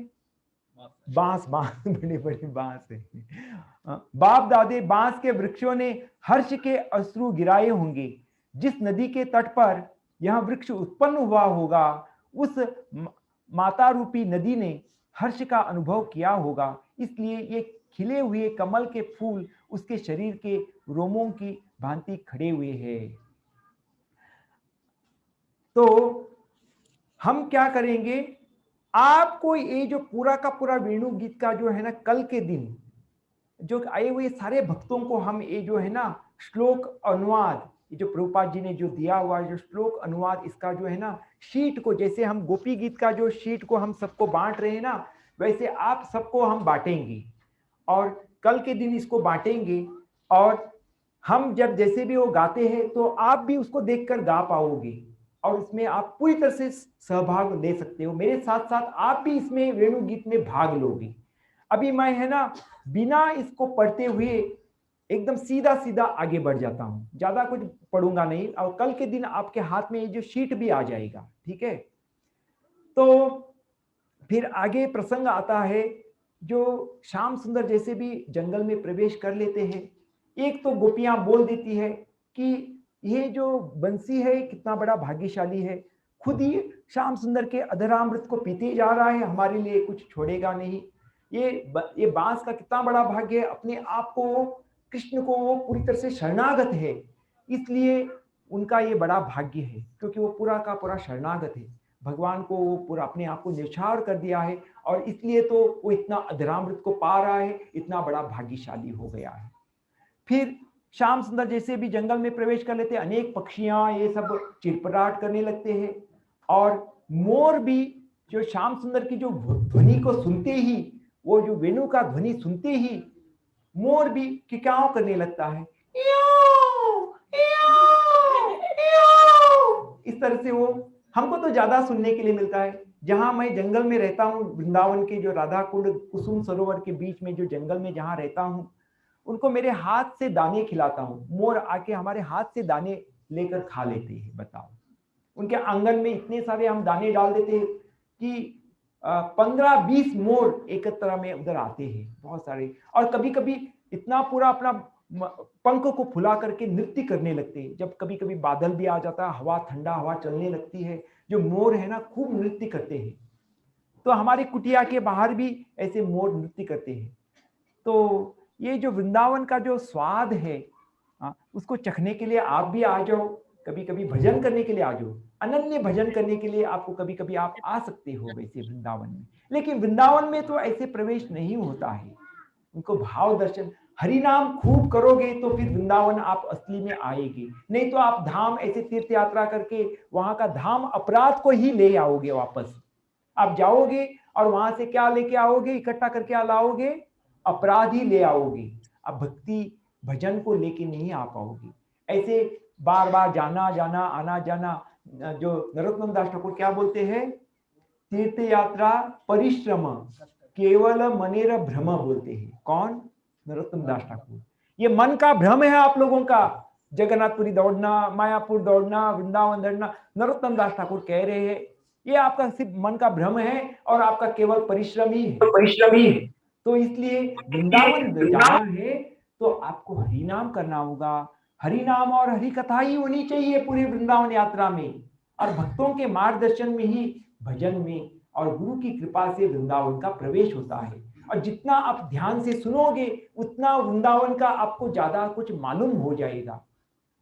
बांस बड़े बड़े बांस है। बाप दादे बांस के वृक्षों ने हर्ष के अश्रु गिराए होंगे। जिस नदी के तट पर यह वृक्ष उत्पन्न हुआ होगा, उस माता रूपी नदी ने हर्ष का अनुभव किया होगा, इसलिए ये खिले हुए कमल के फूल उसके शरीर के रोमों की भांति खड़े हुए हैं। तो हम क्या करेंगे, आपको ये जो पूरा का पूरा वेणु गीत का जो है ना, कल के दिन जो आए हुए सारे भक्तों को हम ये जो है ना श्लोक अनुवाद, ये जो प्रभुपाद जी ने जो दिया हुआ जो श्लोक अनुवाद, इसका जो है ना शीट को, जैसे हम गोपी गीत का जो शीट को हम सबको बांट रहे हैं ना, वैसे आप सबको हम बांटेंगे और कल के दिन इसको बांटेंगे। और हम जब जैसे भी वो गाते हैं तो आप भी उसको देखकर गा पाओगे, और इसमें आप पूरी तरह से सहभाग ले सकते हो। मेरे साथ साथ आप भी इसमें वेणु गीत में भाग लोगे। अभी मैं है ना बिना इसको पढ़ते हुए एकदम सीधा सीधा आगे बढ़ जाता हूं, ज्यादा कुछ पढ़ूंगा नहीं, और कल के दिन आपके हाथ में ये जो शीट भी आ जाएगा, ठीक है। तो फिर आगे प्रसंग आता है, जो श्याम सुंदर जैसे भी जंगल में प्रवेश कर लेते हैं, एक तो गोपियां बोल देती है कि ये जो बंसी है कितना बड़ा भाग्यशाली है, खुद ही श्याम सुंदर के अधरामृत को पीते जा रहा है, हमारे लिए कुछ छोड़ेगा नहीं। ये बांस का कितना बड़ा भाग्य है, अपने आप को कृष्ण को वो पूरी तरह से शरणागत है, इसलिए उनका ये बड़ा भाग्य है, क्योंकि वो पूरा का पूरा शरणागत है, भगवान को वो पूरा अपने आप को न्यौछावर कर दिया है, और इसलिए तो वो इतना अधरामृत को पा रहा है, इतना बड़ा भाग्यशाली हो गया है। फिर श्याम सुंदर जैसे भी जंगल में प्रवेश कर लेते, अनेक पक्षियां ये सब चिरपटाट करने लगते हैं, और मोर भी जो श्याम सुंदर की जो ध्वनि को सुनते ही, वो जो वेणु का ध्वनि सुनते ही मोर भी किकाओ करने लगता है, इस तरह से वो हमको तो ज्यादा सुनने के लिए मिलता है। जहां मैं जंगल में रहता हूँ, वृंदावन के जो राधा कुंड कुसुम सरोवर के बीच में जो जंगल में जहां रहता हूँ, उनको मेरे हाथ से दाने खिलाता हूँ, मोर आके हमारे हाथ से दाने लेकर खा लेते हैं। बताओ, उनके आंगन में इतने सारे हम दाने डाल देते हैं कि 15-20 मोर एकत्र में उधर आते हैं, बहुत सारे, और कभी कभी इतना पूरा अपना पंख को फुला करके नृत्य करने लगते हैं। जब कभी कभी बादल भी आ जाता है, हवा ठंडा हवा चलने लगती है, जो मोर है ना खूब नृत्य करते हैं। तो हमारे कुटिया के बाहर भी ऐसे मोर नृत्य करते हैं। तो ये जो वृंदावन का जो स्वाद है, उसको चखने के लिए आप भी आ जाओ, कभी कभी भजन करने के लिए आ जाओ, अनन्य भजन करने के लिए आपको कभी कभी आप आ सकते हो वैसे वृंदावन में। लेकिन वृंदावन में तो ऐसे प्रवेश नहीं होता है, उनको भाव दर्शन, हरि नाम खूब करोगे तो फिर वृंदावन आप असली में आएगी, नहीं तो आप धाम ऐसे तीर्थ यात्रा करके वहां का धाम अपराध को ही ले आओगे वापस। आप जाओगे और वहां से क्या लेके आओगे, इकट्ठा करके लाओगे, अपराध ही ले आओगे, आप भक्ति भजन को लेके नहीं आ पाओगे। ऐसे बार बार जाना जाना आना जाना, जो नरोत्तम दास ठाकुर क्या बोलते हैं, तीर्थ यात्रा परिश्रम केवल मनेर भ्रम बोलते हैं। कौन? नरोत्तम दास ठाकुर। ये मन का भ्रम है आप लोगों का, जगन्नाथपुरी दौड़ना, मायापुर दौड़ना, वृंदावन दौड़ना, नरोत्तम दास ठाकुर कह रहे हैं ये आपका सिर्फ मन का भ्रम है और आपका केवल परिश्रम ही है। तो इसलिए वृंदावन जाना है तो आपको हरि नाम करना होगा, हरि नाम और हरि कथा ही होनी चाहिए पूरी वृंदावन यात्रा में, और भक्तों के मार्गदर्शन में ही भजन में और गुरु की कृपा से वृंदावन का प्रवेश होता है। और जितना आप ध्यान से सुनोगे उतना वृंदावन का आपको ज्यादा कुछ मालूम हो जाएगा।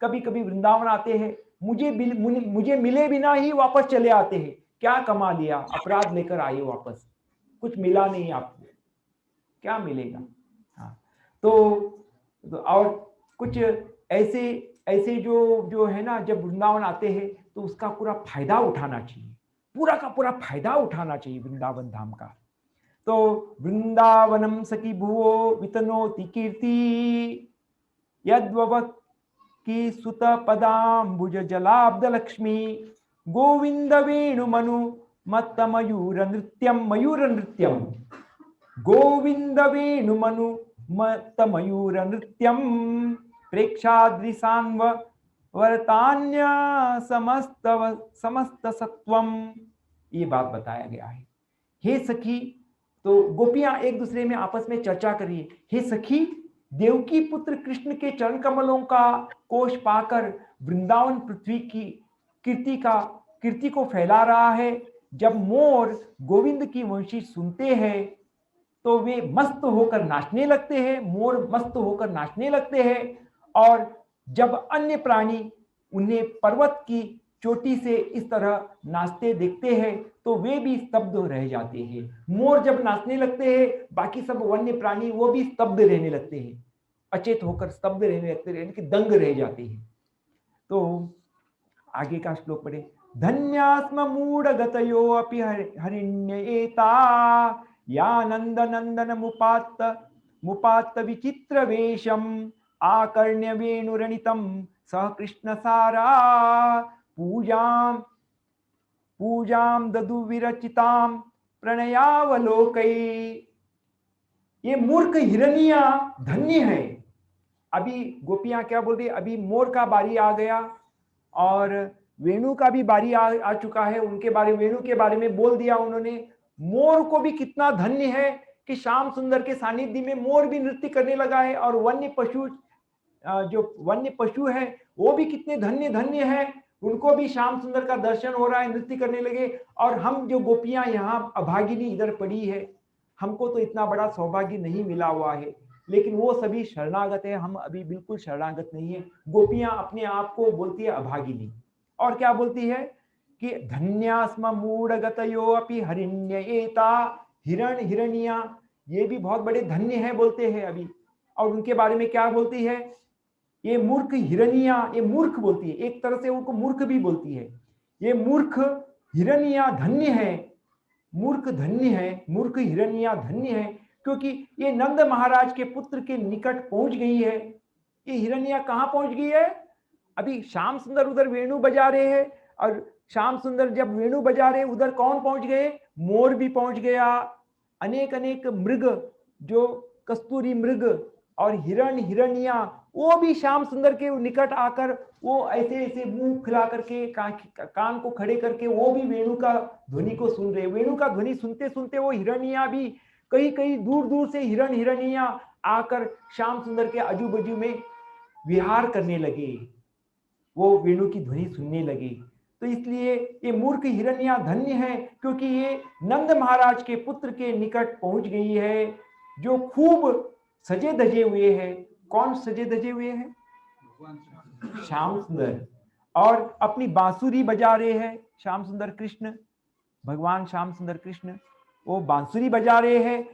कभी कभी वृंदावन आते हैं, मुझे मिले बिना ही वापस चले आते हैं, क्या कमा लिया, अपराध लेकर आए वापस, कुछ मिला नहीं आपको, क्या मिलेगा। हाँ, तो और कुछ ऐसे जो है ना, जब वृंदावन आते हैं तो उसका पूरा फायदा उठाना चाहिए, पूरा का पूरा फायदा उठाना चाहिए वृंदावन धाम का। तो वृंदावनम सखी भुवो वितनोति कीर्ति यद्ववत् की सुत पदाम्बुज जलाब्द लक्ष्मी गोविंद वेणु मनु मत्त मयूर नृत्यम गोविंद वेणु मनु मत्त मयूर नृत्यम प्रेक्षादृशान्व वर्तान्य समस्त सत्वम। ये बात बताया गया है। हे सखी, तो गोपियां एक दूसरे में आपस में चर्चा करिए, हे सखी, देवकी पुत्र कृष्ण के चरण कमलों का कोश पाकर वृंदावन पृथ्वी की कीर्ति को फैला रहा है। जब मोर गोविंद की वंशी सुनते हैं तो वे मस्त होकर नाचने लगते हैं, मोर मस्त होकर नाचने लगते हैं, और जब अन्य प्राणी उन्हें पर्वत की चोटी से इस तरह नाचते देखते हैं तो वे भी स्तब्ध रह जाते हैं। मोर जब नाचने लगते हैं, बाकी सब वन्य प्राणी वो भी स्तब्ध रहने लगते हैं, अचेत होकर स्तब्ध रहने लगते हैं, यानी कि दंग रह जाते हैं। तो आगे का श्लोक पढ़े, धन्यास्म मूढ़ गतयो अपि हरिण्येता यानंद नंदन मुपात्त विचित्र वेशम आकर्ण्य वेणुरणितम सह कृष्ण सारा पूजाम ददु विरचिताम प्रणयावलोकै। ये मूर्ख हिरनिया धन्य है। अभी गोपियां क्या बोल रही, अभी मोर का बारी आ गया और वेणु का भी बारी आ चुका है, उनके बारे वेणु के बारे में बोल दिया उन्होंने। मोर को भी कितना धन्य है कि श्याम सुंदर के सानिध्य में मोर भी नृत्य करने लगा है और वन्य पशु जो वन्य पशु है वो भी कितने धन्य धन्य है, उनको भी श्याम सुंदर का दर्शन हो रहा है, नृत्य करने लगे। और हम जो गोपियां यहाँ अभागिनी इधर पड़ी है, हमको तो इतना बड़ा सौभाग्य नहीं मिला हुआ है, लेकिन वो सभी शरणागत है, हम अभी बिल्कुल शरणागत नहीं है। गोपियां अपने आप को बोलती है अभागिनी, और क्या बोलती है कि धन्यास्म मूढ़गतयो अपि हरिण्येता, हिरण हिरण्या ये भी बहुत बड़े धन्य है बोलते हैं अभी। और उनके बारे में क्या बोलती है, ये मूर्ख हिरण्या, ये मूर्ख बोलती है, एक तरह से उनको मूर्ख भी बोलती है। ये मूर्ख हिरण्या धन्य है, मूर्ख धन्य है, मूर्ख हिरण्या धन्य है, क्योंकि ये नंद महाराज के पुत्र के निकट पहुंच गई है। ये हिरण्या कहाँ पहुंच गई है, अभी श्याम सुंदर उधर वेणु बजा रहे हैं, और श्याम सुंदर जब वेणु बजा रहे उधर कौन पहुंच गए, मोर भी पहुंच गया, अनेक अनेक मृग, जो कस्तूरी मृग और हिरण हिरण्या वो भी श्याम सुंदर के निकट आकर वो ऐसे ऐसे मुंह खिला करके कान को खड़े करके वो भी वेणु का ध्वनि को सुन रहे। वेणु का ध्वनि सुनते सुनते वो हिरण्या भी कई कई दूर दूर से हिरण हिरण्या आकर श्याम सुंदर के आजू बाजू में विहार करने लगे, वो वेणु की ध्वनि सुनने लगे। तो इसलिए ये मूर्ख हिरण्या धन्य है, क्योंकि ये नंद महाराज के पुत्र के निकट पहुंच गई है, जो खूब सजे धजे हुए हैं। कौन सजे धजे हुए हैं, श्याम सुंदर, और अपनी बांसुरी बजा रहे हैं श्याम सुंदर कृष्ण, भगवान श्याम सुंदर कृष्ण वो बांसुरी बजा रहे हैं।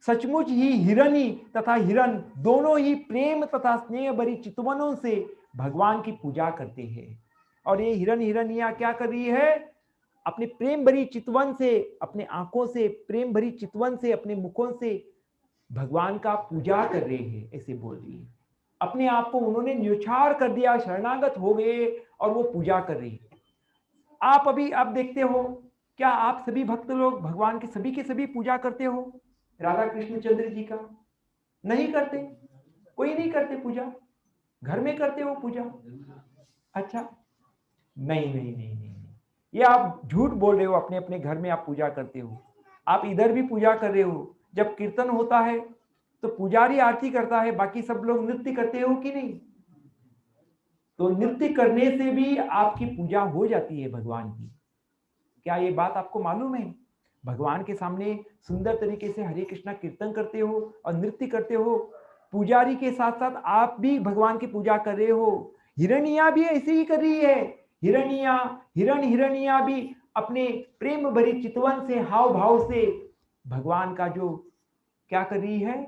सचमुच ही हिरणी तथा हिरण दोनों ही प्रेम तथा स्नेह भरी चितवनों से भगवान की पूजा करते हैं। और ये हिरण हिरनिया क्या कर रही है, अपने प्रेम भरी चितवन से, अपने आंखों से प्रेम भरी चितवन से, अपने मुखों से भगवान का पूजा कर रहे हैं, ऐसे बोल रही है। अपने आप को उन्होंने न्यौछावर कर दिया, शरणागत हो गए और वो पूजा कर रही है। आप अभी आप देखते हो, क्या आप सभी भक्त लोग भगवान के सभी पूजा करते हो राधा कृष्ण चंद्र जी का? नहीं करते, कोई नहीं करते पूजा। घर में करते हो पूजा? अच्छा, नहीं नहीं नहीं नहीं, ये आप झूठ बोल रहे हो। अपने अपने घर में आप पूजा करते हो, आप इधर भी पूजा कर रहे हो। जब कीर्तन होता है तो पुजारी आरती करता है, बाकी सब लोग नृत्य करते हो कि नहीं? तो नृत्य करने से भी आपकी पूजा हो जाती है भगवान की। क्या ये बात आपको मालूम है? भगवान के सामने सुंदर तरीके से हरे कृष्णा कीर्तन करते हो और नृत्य करते हो, पुजारी के साथ साथ आप भी भगवान की पूजा कर रहे हो। हिरनिया भी ऐसे ही कर रही है। हिरण हिरनिया भी अपने प्रेम भरी चितवन से, हाव भाव से भगवान का जो क्या कर रही है,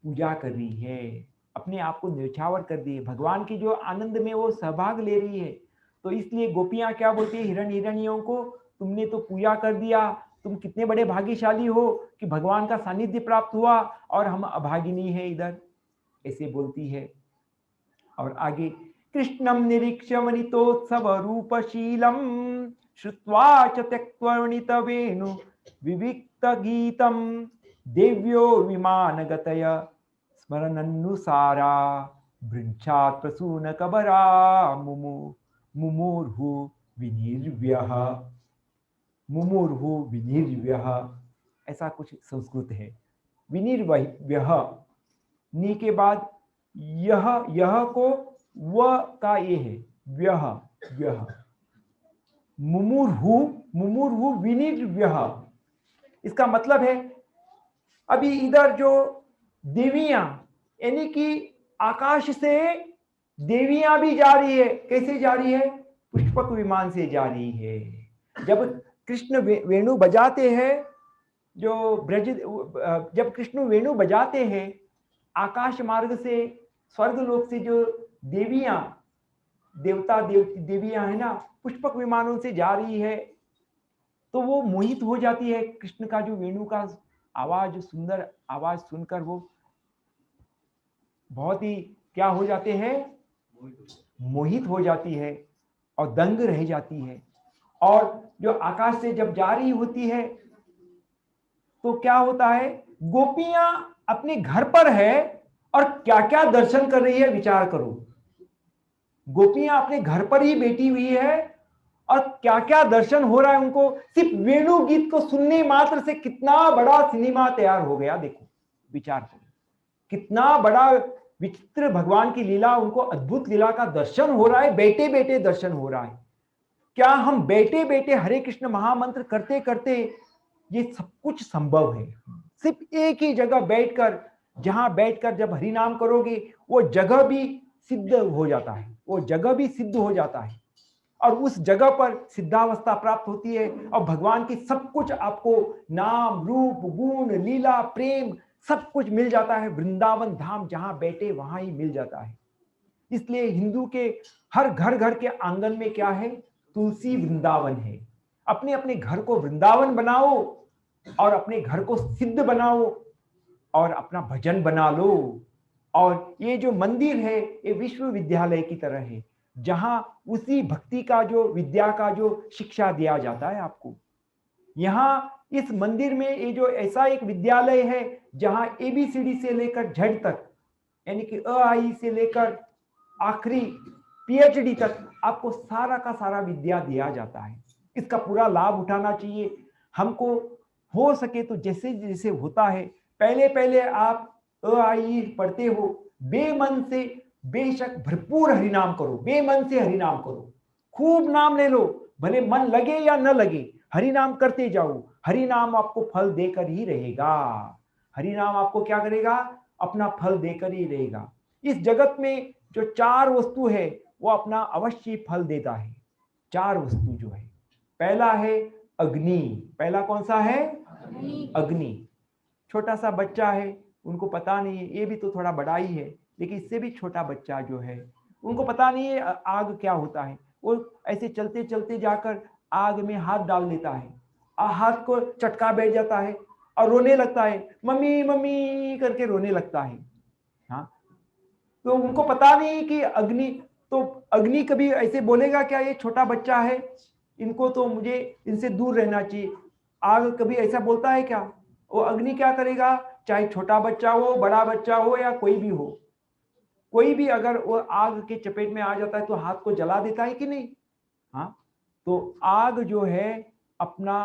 पूजा कर रही है, अपने आप को न्यौछावर कर दी है, भगवान की जो आनंद में वो सहभाग ले रही है। तो इसलिए गोपियां क्या बोलती है हिरण हिरनियों को, तुमने तो पूजा कर दिया, तुम कितने बड़े भाग्यशाली हो कि भगवान का सानिध्य प्राप्त हुआ और हम अभागिनी है इधर, ऐसे बोलती है। और आगे कृष्णम निरीक्ष्य वनितोत्सव रूपशीलम श्रुत्वा च त्यक्त्वा वनित वेणु विविक्त गीतम देव्यो विमानगतय स्मरनन्नुसारा भृंचात् प्रसून कबरा मुमुर्हु विनिर्व्यः। मुमुर्हु विनिर्व्यः ऐसा कुछ संस्कृत है। विनिर्व्यः नी के बाद यह को व का ये है, व्यह व्यह। मुमुर्हु विनिर्व्यः, इसका मतलब है अभी इधर जो देवियां, यानी कि आकाश से देवियां भी जा रही है। कैसे जा रही है? पुष्पक विमान से जा रही है। जब कृष्ण वेणु बजाते हैं, जब कृष्ण वेणु बजाते हैं, आकाश मार्ग से, स्वर्ग लोक से जो देवियां, देवियां है ना, पुष्पक विमानों से जा रही है, तो वो मोहित हो जाती है कृष्ण का जो वेणु का आवाज, सुंदर आवाज सुनकर वो बहुत ही क्या हो जाते हैं, मोहित हो जाती है और दंग रह जाती है। और जो आकाश से जब जा रही होती है तो क्या होता है, गोपियां अपने घर पर है और क्या क्या दर्शन कर रही है, विचार करो। गोपियां अपने घर पर ही बैठी हुई है और क्या क्या दर्शन हो रहा है उनको। सिर्फ वेणु गीत को सुनने मात्र से कितना बड़ा सिनेमा तैयार हो गया, देखो, विचार करो, कितना बड़ा विचित्र भगवान की लीला, उनको अद्भुत लीला का दर्शन हो रहा है, बैठे बैठे दर्शन हो रहा है। क्या हम बैठे बैठे हरे कृष्ण महामंत्र करते करते ये सब कुछ संभव है? सिर्फ एक ही जगह बैठकर, जहां बैठकर जब हरि नाम करोगे वो जगह भी सिद्ध हो जाता है, वो जगह भी सिद्ध हो जाता है और उस जगह पर सिद्धावस्था प्राप्त होती है और भगवान की सब कुछ आपको नाम रूप गुण लीला प्रेम सब कुछ मिल जाता है। वृंदावन धाम जहां बैठे वहां ही मिल जाता है। इसलिए हिंदू के हर घर घर के आंगन में क्या है? तुलसी वृंदावन है। अपने अपने घर को वृंदावन बनाओ और अपने घर को सिद्ध बनाओ और अपना भजन बना लो। और ये जो मंदिर है ये विश्वविद्यालय की तरह है, जहां उसी भक्ति का जो विद्या का जो शिक्षा दिया जाता है आपको। यहाँ इस मंदिर में ये जो ऐसा एक विद्यालय है जहां एबीसीडी से लेकर झेड तक, यानी कि अ आई से लेकर आखिरी पीएचडी तक आपको सारा का सारा विद्या दिया जाता है। इसका पूरा लाभ उठाना चाहिए हमको। हो सके तो जैसे जैसे होता है, पहले पहले आप अ आई पढ़ते हो, बेमन से बेशक भरपूर हरिनाम करो, बेमन से हरिनाम करो, खूब नाम ले लो, भले मन लगे या न लगे, हरिनाम करते जाओ। हरिनाम आपको फल देकर ही रहेगा। हरिनाम आपको क्या करेगा? अपना फल देकर ही रहेगा। इस जगत में जो चार वस्तु है वो अपना अवश्य फल देता है। चार वस्तु जो है, पहला है अग्नि। पहला कौन सा है? अग्नि। छोटा सा बच्चा है, उनको पता नहीं है, ये भी तो थोड़ा बड़ा ही है, लेकिन इससे भी छोटा बच्चा जो है उनको पता नहीं है आग क्या होता है। वो ऐसे चलते चलते जाकर आग में हाथ डाल देता है और हाथ को चटका बैठ जाता है और रोने लगता है, मम्मी मम्मी करके रोने लगता है। हाँ, तो उनको पता नहीं कि अग्नि, तो अग्नि कभी ऐसे बोलेगा क्या ये छोटा बच्चा है, इनको तो मुझे इनसे दूर रहना चाहिए। आग कभी ऐसा बोलता है क्या? वो अग्नि क्या करेगा? चाहे छोटा बच्चा हो, बड़ा बच्चा हो या कोई भी हो, कोई भी अगर वो आग के चपेट में आ जाता है तो हाथ को जला देता है कि नहीं? हाँ, तो आग जो है अपना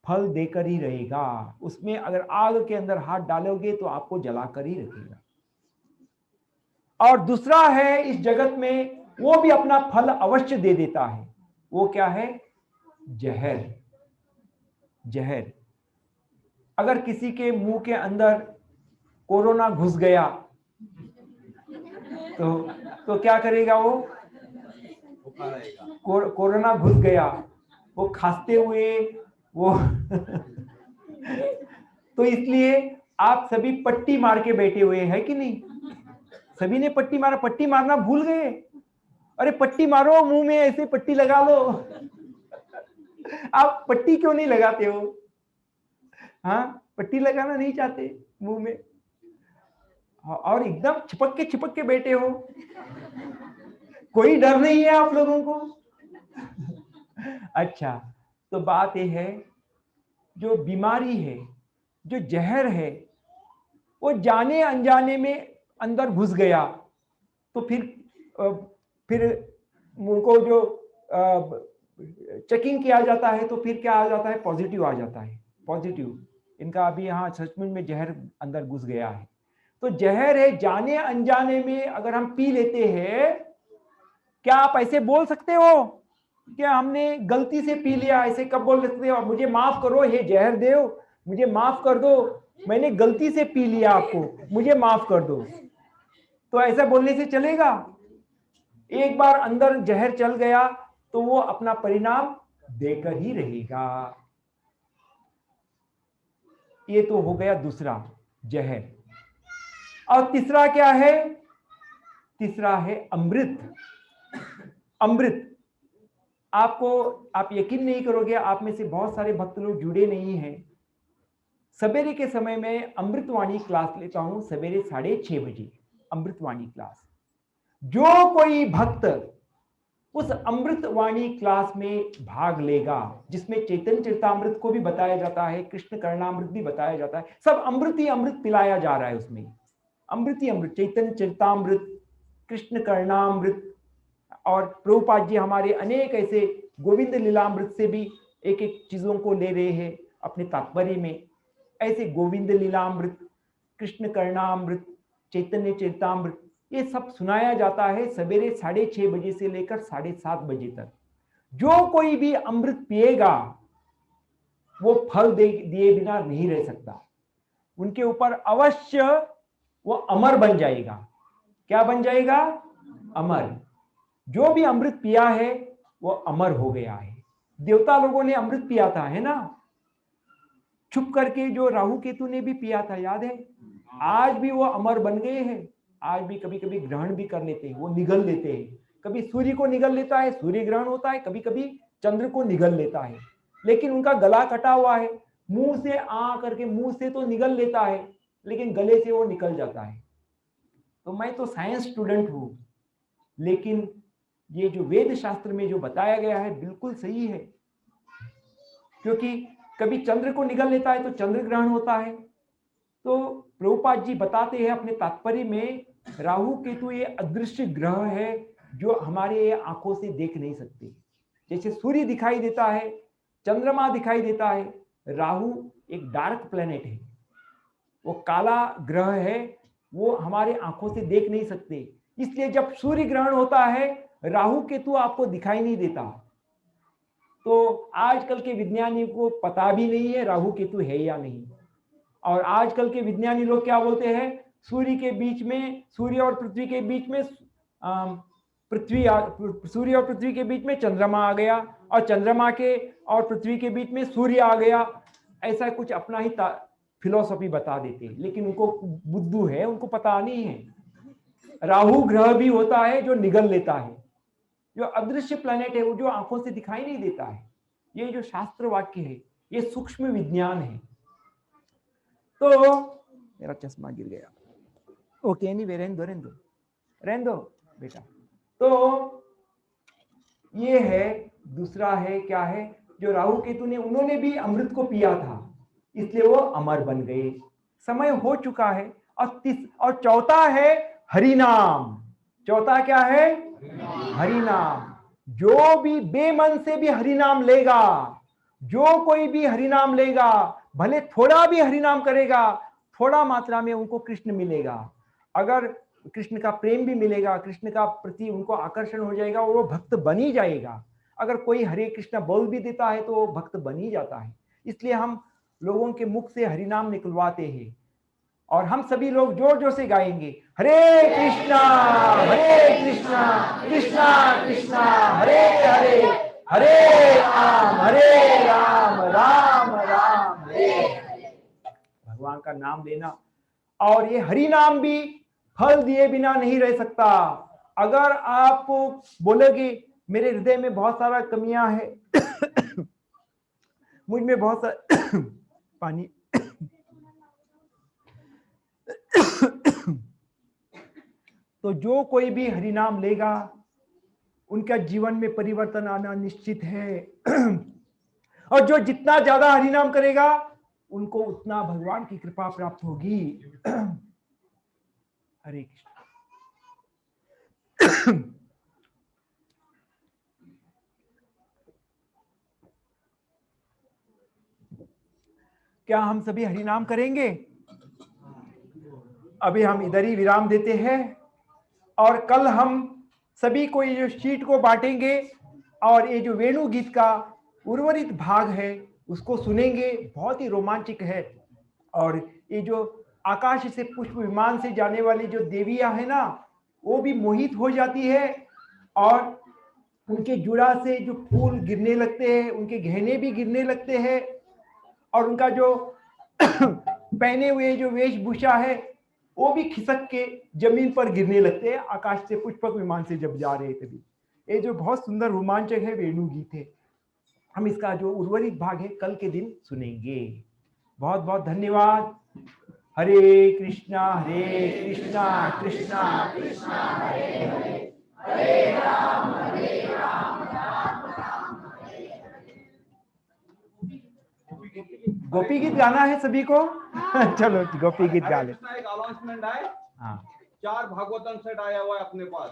फल देकर ही रहेगा। उसमें अगर आग के अंदर हाथ डालोगे तो आपको जलाकर ही रखेगा। और दूसरा है इस जगत में, वो भी अपना फल अवश्य दे देता है। वो क्या है? जहर। जहर। अगर किसी के मुंह के अंदर कोरोना घुस गया तो क्या करेगा वो? कोरोना घुस गया, वो खांसते हुए वो तो इसलिए आप सभी पट्टी मार के बैठे हुए हैं कि नहीं? सभी ने पट्टी मारा, पट्टी मारना भूल गए। अरे पट्टी मारो, मुंह में ऐसे पट्टी लगा लो। आप पट्टी क्यों नहीं लगाते हो? हाँ, पट्टी लगाना नहीं चाहते मुंह में और एकदम चिपक के बैठे हो। कोई डर नहीं है आप लोगों को? अच्छा, तो बात यह है, जो बीमारी है, जो जहर है, वो जाने अनजाने में अंदर घुस गया तो फिर उनको जो चेकिंग किया जाता है तो फिर क्या आ जाता है? पॉजिटिव आ जाता है। पॉजिटिव, इनका अभी यहाँ सचमुच में जहर अंदर घुस गया है। तो जहर है, जाने अनजाने में अगर हम पी लेते हैं, क्या आप ऐसे बोल सकते हो कि हमने गलती से पी लिया? ऐसे कब बोल सकते हो? मुझे माफ करो हे जहर देव, मुझे माफ कर दो, मैंने गलती से पी लिया, आपको मुझे माफ कर दो। तो ऐसा बोलने से चलेगा? एक बार अंदर जहर चल गया तो वो अपना परिणाम देकर ही रहेगा। ये तो हो गया दूसरा, जहर। और तीसरा क्या है? तीसरा है अमृत। अमृत, आप यकीन नहीं करोगे, आप में से बहुत सारे भक्त लोग जुड़े नहीं हैं। सवेरे के समय में अमृतवाणी क्लास लेता हूं, सवेरे 6:30 बजे अमृतवाणी क्लास। जो कोई भक्त उस अमृतवाणी क्लास में भाग लेगा, जिसमें चैतन्य चरितामृत को भी बताया जाता है, कृष्ण करणामृत भी बताया जाता है, सब अमृत ही अमृत पिलाया जा रहा है उसमें। अमृत ही अमृत, चैतन्य चरितामृत, कृष्ण करणामृत, और प्रभुपाद जी हमारे अनेक ऐसे गोविंद लीलामृत से भी एक एक चीजों को ले रहे हैं अपने तात्पर्य में। ऐसे गोविंद लीलामृत, कृष्ण करणामृत, चैतन्य चरितामृत, ये सब सुनाया जाता है सवेरे 6:30 बजे से लेकर 7:30 बजे तक। जो कोई भी अमृत पिएगा वो फल दिए बिना नहीं रह सकता, उनके ऊपर अवश्य वो अमर बन जाएगा। क्या बन जाएगा? अमर। जो भी अमृत पिया है वो अमर हो गया है। देवता लोगों ने अमृत पिया था, है ना, छुप करके, जो राहु केतु ने भी पिया था, याद है? आज भी वो अमर बन गए हैं। आज भी कभी कभी ग्रहण भी कर लेते हैं, वो निगल लेते हैं। कभी सूर्य को निगल लेता है, सूर्य ग्रहण होता है, कभी कभी चंद्र को निगल लेता है, लेकिन उनका गला कटा हुआ है। मुंह से करके मुंह से तो निगल लेता है, लेकिन गले से वो निकल जाता है। तो मैं तो साइंस स्टूडेंट हूं, लेकिन ये जो वेद शास्त्र में जो बताया गया है बिल्कुल सही है। क्योंकि कभी चंद्र को निगल लेता है तो चंद्र ग्रहण होता है। तो प्रभुपाद जी बताते हैं अपने तात्पर्य में, राहु केतु ये अदृश्य ग्रह है जो हमारे आंखों से देख नहीं सकते। जैसे सूर्य दिखाई देता है, चंद्रमा दिखाई देता है, राहु एक डार्क प्लेनेट है, वो काला ग्रह है, वो हमारे आंखों से देख नहीं सकते। इसलिए जब सूर्य ग्रहण होता है राहु केतु आपको दिखाई नहीं देता। तो आजकल के विज्ञानी को पता भी नहीं है राहु केतु है या नहीं। और आजकल के विज्ञानी लोग क्या बोलते हैं, सूर्य के बीच में, सूर्य और पृथ्वी के बीच में सूर्य और पृथ्वी के बीच में चंद्रमा आ गया, और चंद्रमा के और पृथ्वी के बीच में सूर्य आ गया। ऐसा कुछ अपना ही फिलॉसफी बता देते हैं, लेकिन उनको बुद्धू है, उनको पता नहीं है। राहु ग्रह भी होता है जो निगल लेता है, जो अदृश्य प्लैनेट है, वो जो आंखों से दिखाई नहीं देता है। ये जो शास्त्र वाक्य है ये सूक्ष्म विज्ञान है। तो मेरा चश्मा गिर गया, ओके, एनीवे, रहने दो बेटा। तो ये है, दूसरा है, क्या है, जो राहु केतु ने, उन्होंने भी अमृत को पिया था, इसलिए वो अमर बन गए। समय हो चुका है। और चौथा है हरिनाम। चौथा क्या है? हरिनाम। जो भी बेमन से भी हरिनाम लेगा, जो कोई भी हरिनाम लेगा, भले थोड़ा भी हरिनाम करेगा, थोड़ा मात्रा में उनको कृष्ण मिलेगा। अगर कृष्ण का प्रेम भी मिलेगा, कृष्ण का प्रति उनको आकर्षण हो जाएगा, वो भक्त बन ही जाएगा। अगर कोई हरे कृष्ण बोल भी देता है तो वो भक्त बन ही जाता है। इसलिए हम लोगों के मुख से हरिनाम निकलवाते हैं, और हम सभी लोग जोर जोर से गाएंगे, हरे कृष्णा कृष्णा कृष्णा हरे हरे, हरे राम राम राम हरे हरे। भगवान का नाम लेना। और ये हरि नाम भी फल दिए बिना नहीं रह सकता। अगर आपको बोलोगे मेरे हृदय में बहुत सारा कमियां है, मुझ में बहुत सारा पानी, तो जो कोई भी हरिनाम लेगा उनका जीवन में परिवर्तन आना निश्चित है। और जो जितना ज्यादा हरिनाम करेगा उनको उतना भगवान की कृपा प्राप्त होगी। हरे कृष्ण। क्या हम सभी हरिनाम करेंगे? अभी हम इधर ही विराम देते हैं, और कल हम सभी को ये जो शीट को बांटेंगे, और ये जो वेणु गीत का उर्वरित भाग है उसको सुनेंगे। बहुत ही रोमांचक है। और ये जो आकाश से पुष्प विमान से जाने वाली जो देवियां है ना, वो भी मोहित हो जाती है, और उनके जुड़ा से जो फूल गिरने लगते हैं, उनके गहने भी गिरने लगते हैं, और उनका जो पहने हुए जो वेशभूषा है वो भी खिसक के जमीन पर गिरने लगते हैं, आकाश से पुष्पक विमान से जब जा रहे तभी। ये जो बहुत सुंदर रोमांचक है वेणु गीत है। हम इसका जो उर्वरित भाग है कल के दिन सुनेंगे। बहुत बहुत धन्यवाद। हरे कृष्णा कृष्णा कृष्णा हरे हरे, हरे राम राम राम हरे हरे। गोपी गीत गाना है सभी को। चलो गोपी गीत गा ले। एक अनाउंसमेंट है। हाँ, 4 भागवतम सेट आया हुआ है अपने पास।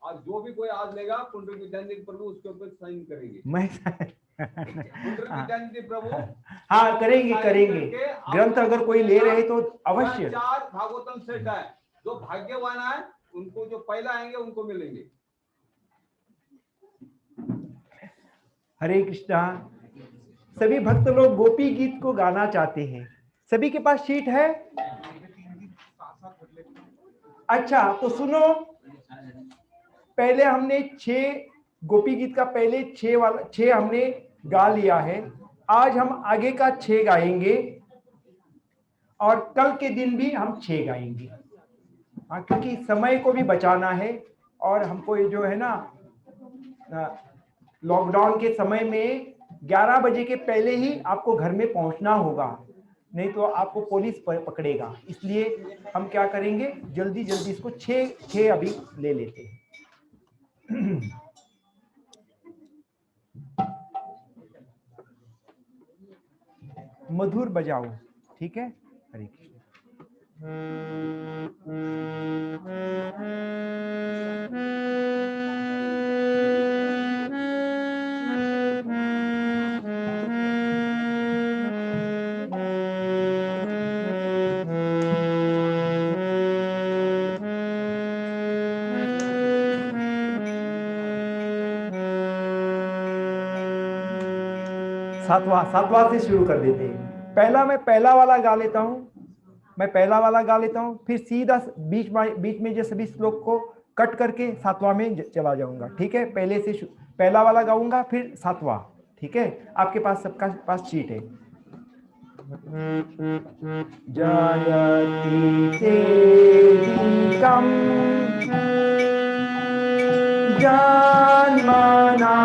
आज जो भी कोई आज लेगा पुंडरीक विद्यानिधि प्रभु उसके ऊपर साइन करेंगे। मैं पुंडरीक विद्यानिधि प्रभु हाँ करेंगे। ग्रंथ अगर कोई ले रहे तो अवश्य। 4 भागवतम सेट है, जो भाग्यवान है उनको, जो पहला आएंगे उनको मिलेंगे। हरे कृष्णा। सभी भक्त लोग गोपी गीत को गाना चाहते हैं। सभी के पास शीट है? अच्छा, तो सुनो, पहले हमने 6 गोपी गीत का पहले 6 हमने गा लिया है। आज हम आगे का 6 गाएंगे और कल के दिन भी हम 6 गाएंगे। हाँ, क्योंकि समय को भी बचाना है और हमको ये जो है ना, लॉकडाउन के समय में 11 बजे के पहले ही आपको घर में पहुंचना होगा, नहीं तो आपको पुलिस पकड़ेगा। इसलिए हम क्या करेंगे, जल्दी जल्दी इसको 6 अभी ले लेते हैं। मधुर बजाओ, ठीक है? हरे कृष्ण। सातवां से शुरू कर देते हैं। मैं पहला वाला गा लेता हूँ, फिर सीधा बीच में जो सभी श्लोक को कट करके 7वां में चला जाऊंगा, ठीक है? पहला वाला गाऊंगा, फिर 7वां, ठीक है? आपके पास सबका पास शीट है। जयति तेदिकं जन्मना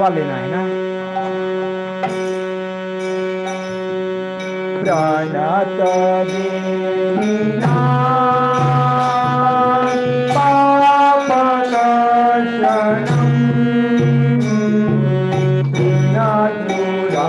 लेना है ना। प्राणत दीना पापनाशनम दीनाचूरा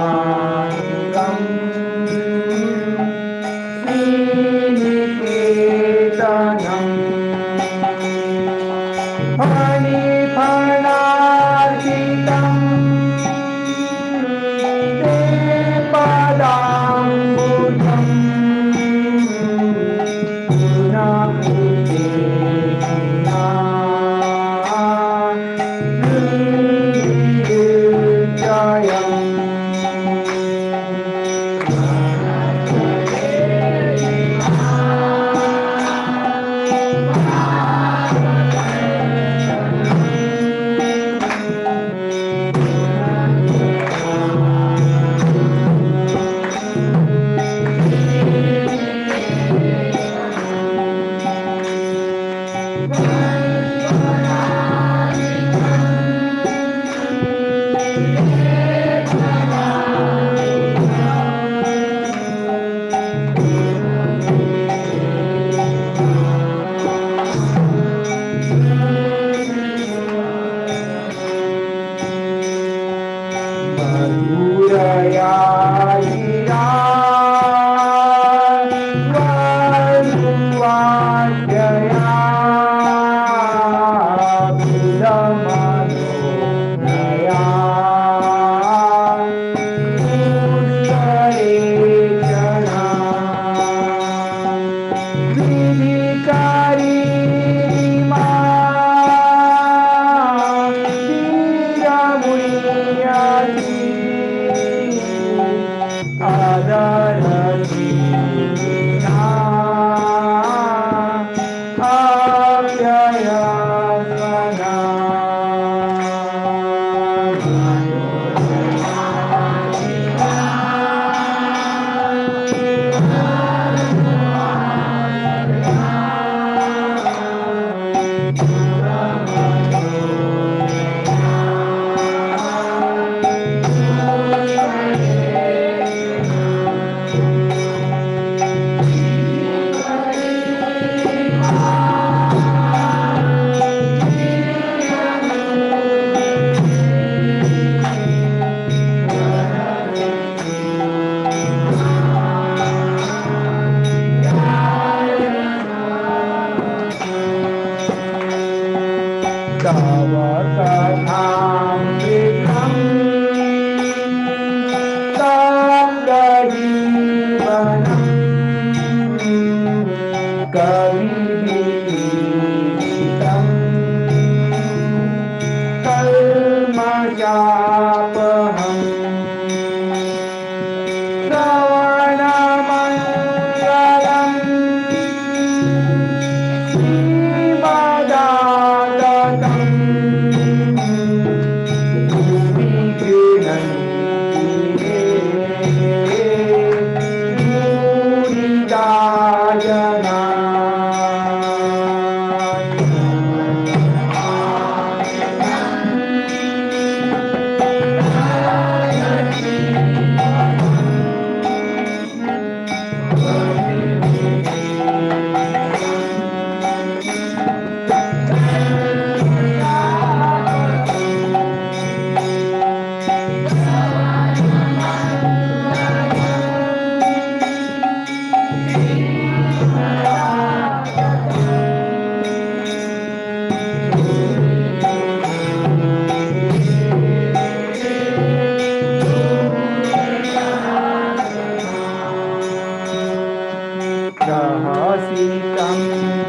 रहसितं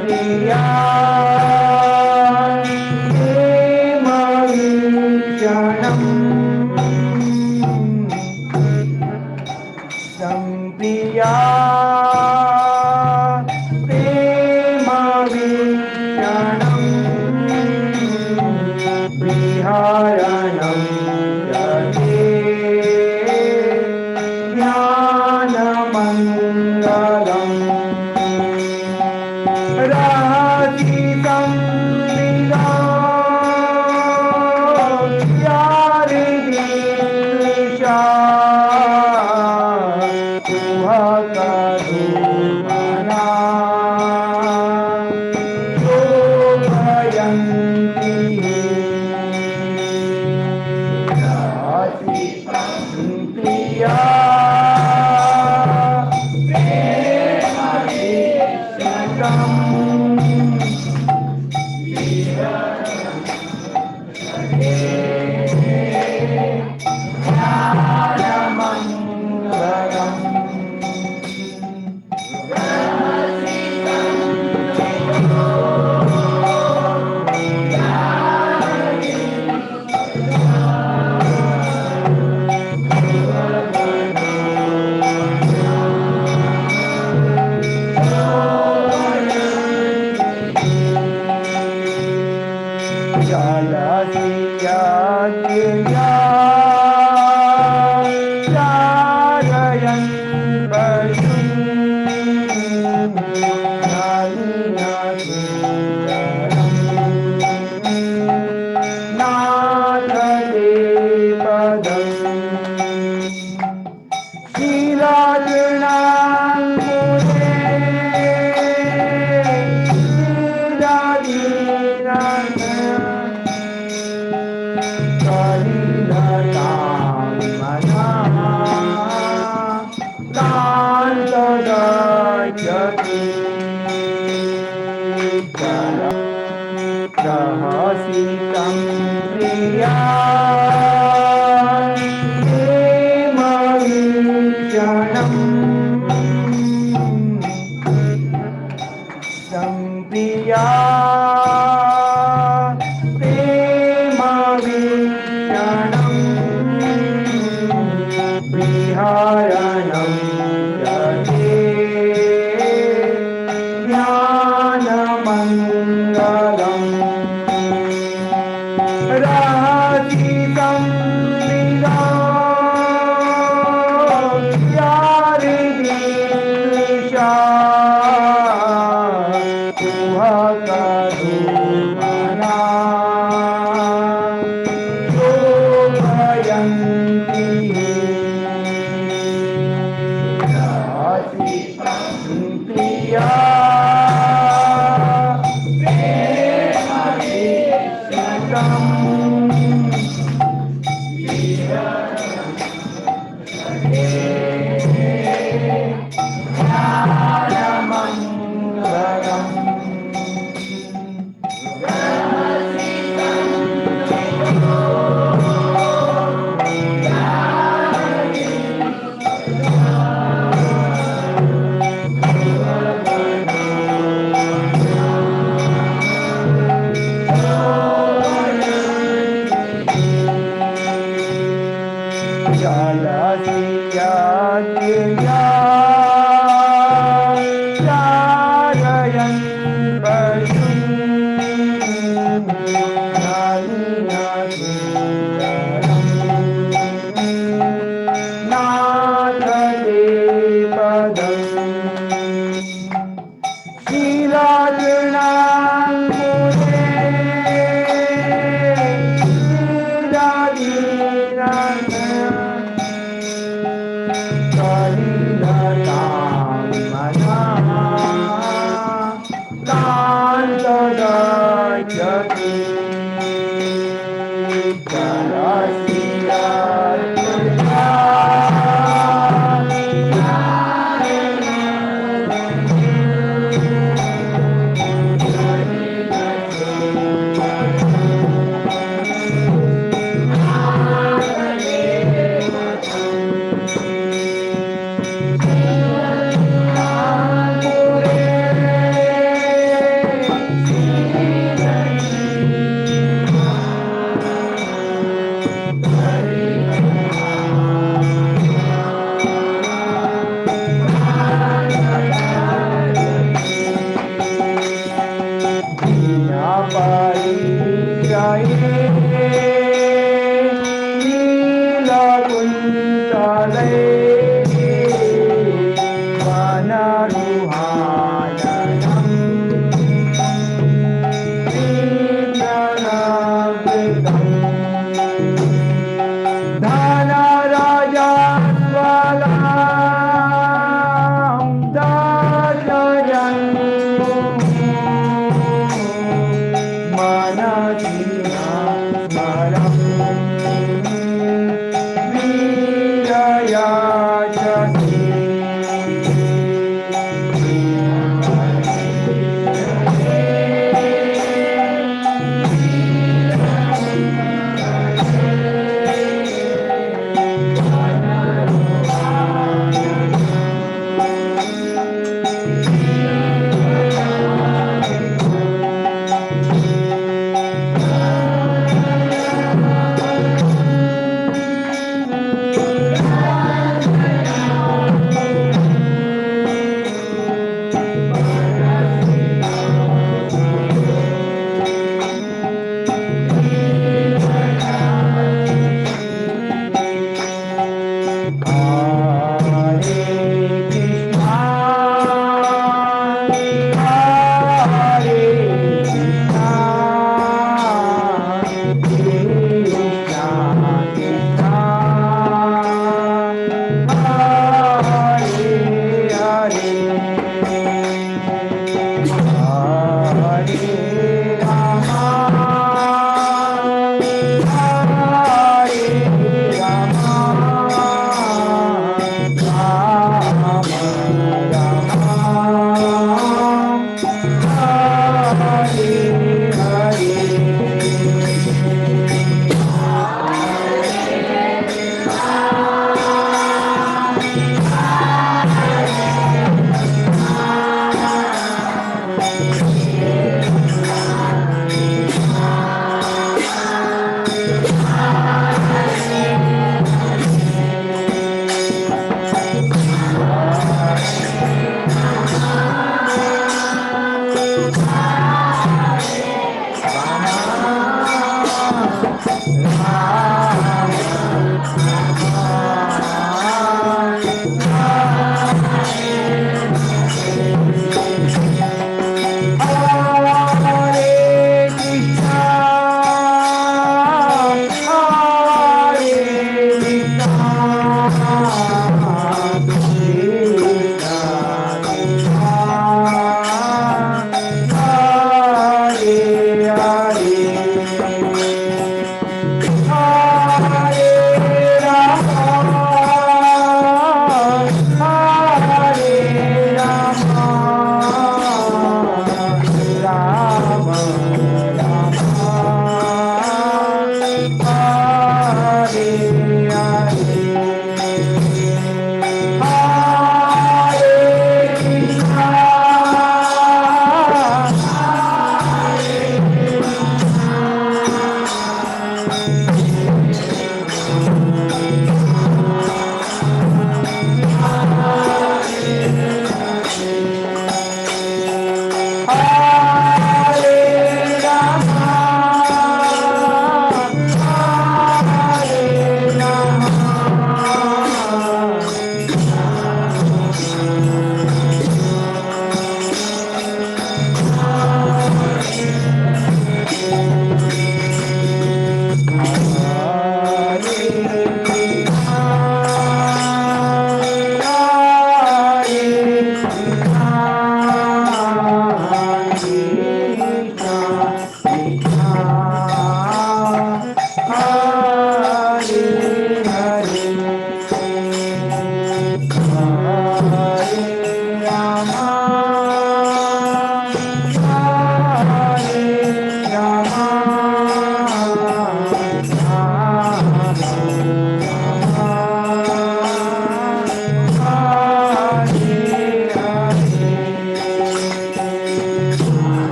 प्रिया प्रेमवीक्षणम् संप्रिया प्रेमवीक्षणम् विहारणं जगे ज्ञानमङ्गलम् रहसितं प्रिया यारिद्वेषा कुहकरुमना शोभयन्ति रहसितं प्रिया रहसितं प्रिया प्रेमवीक्षणम् संप्रिया प्रेमवीक्षणम् विहारणं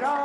Ram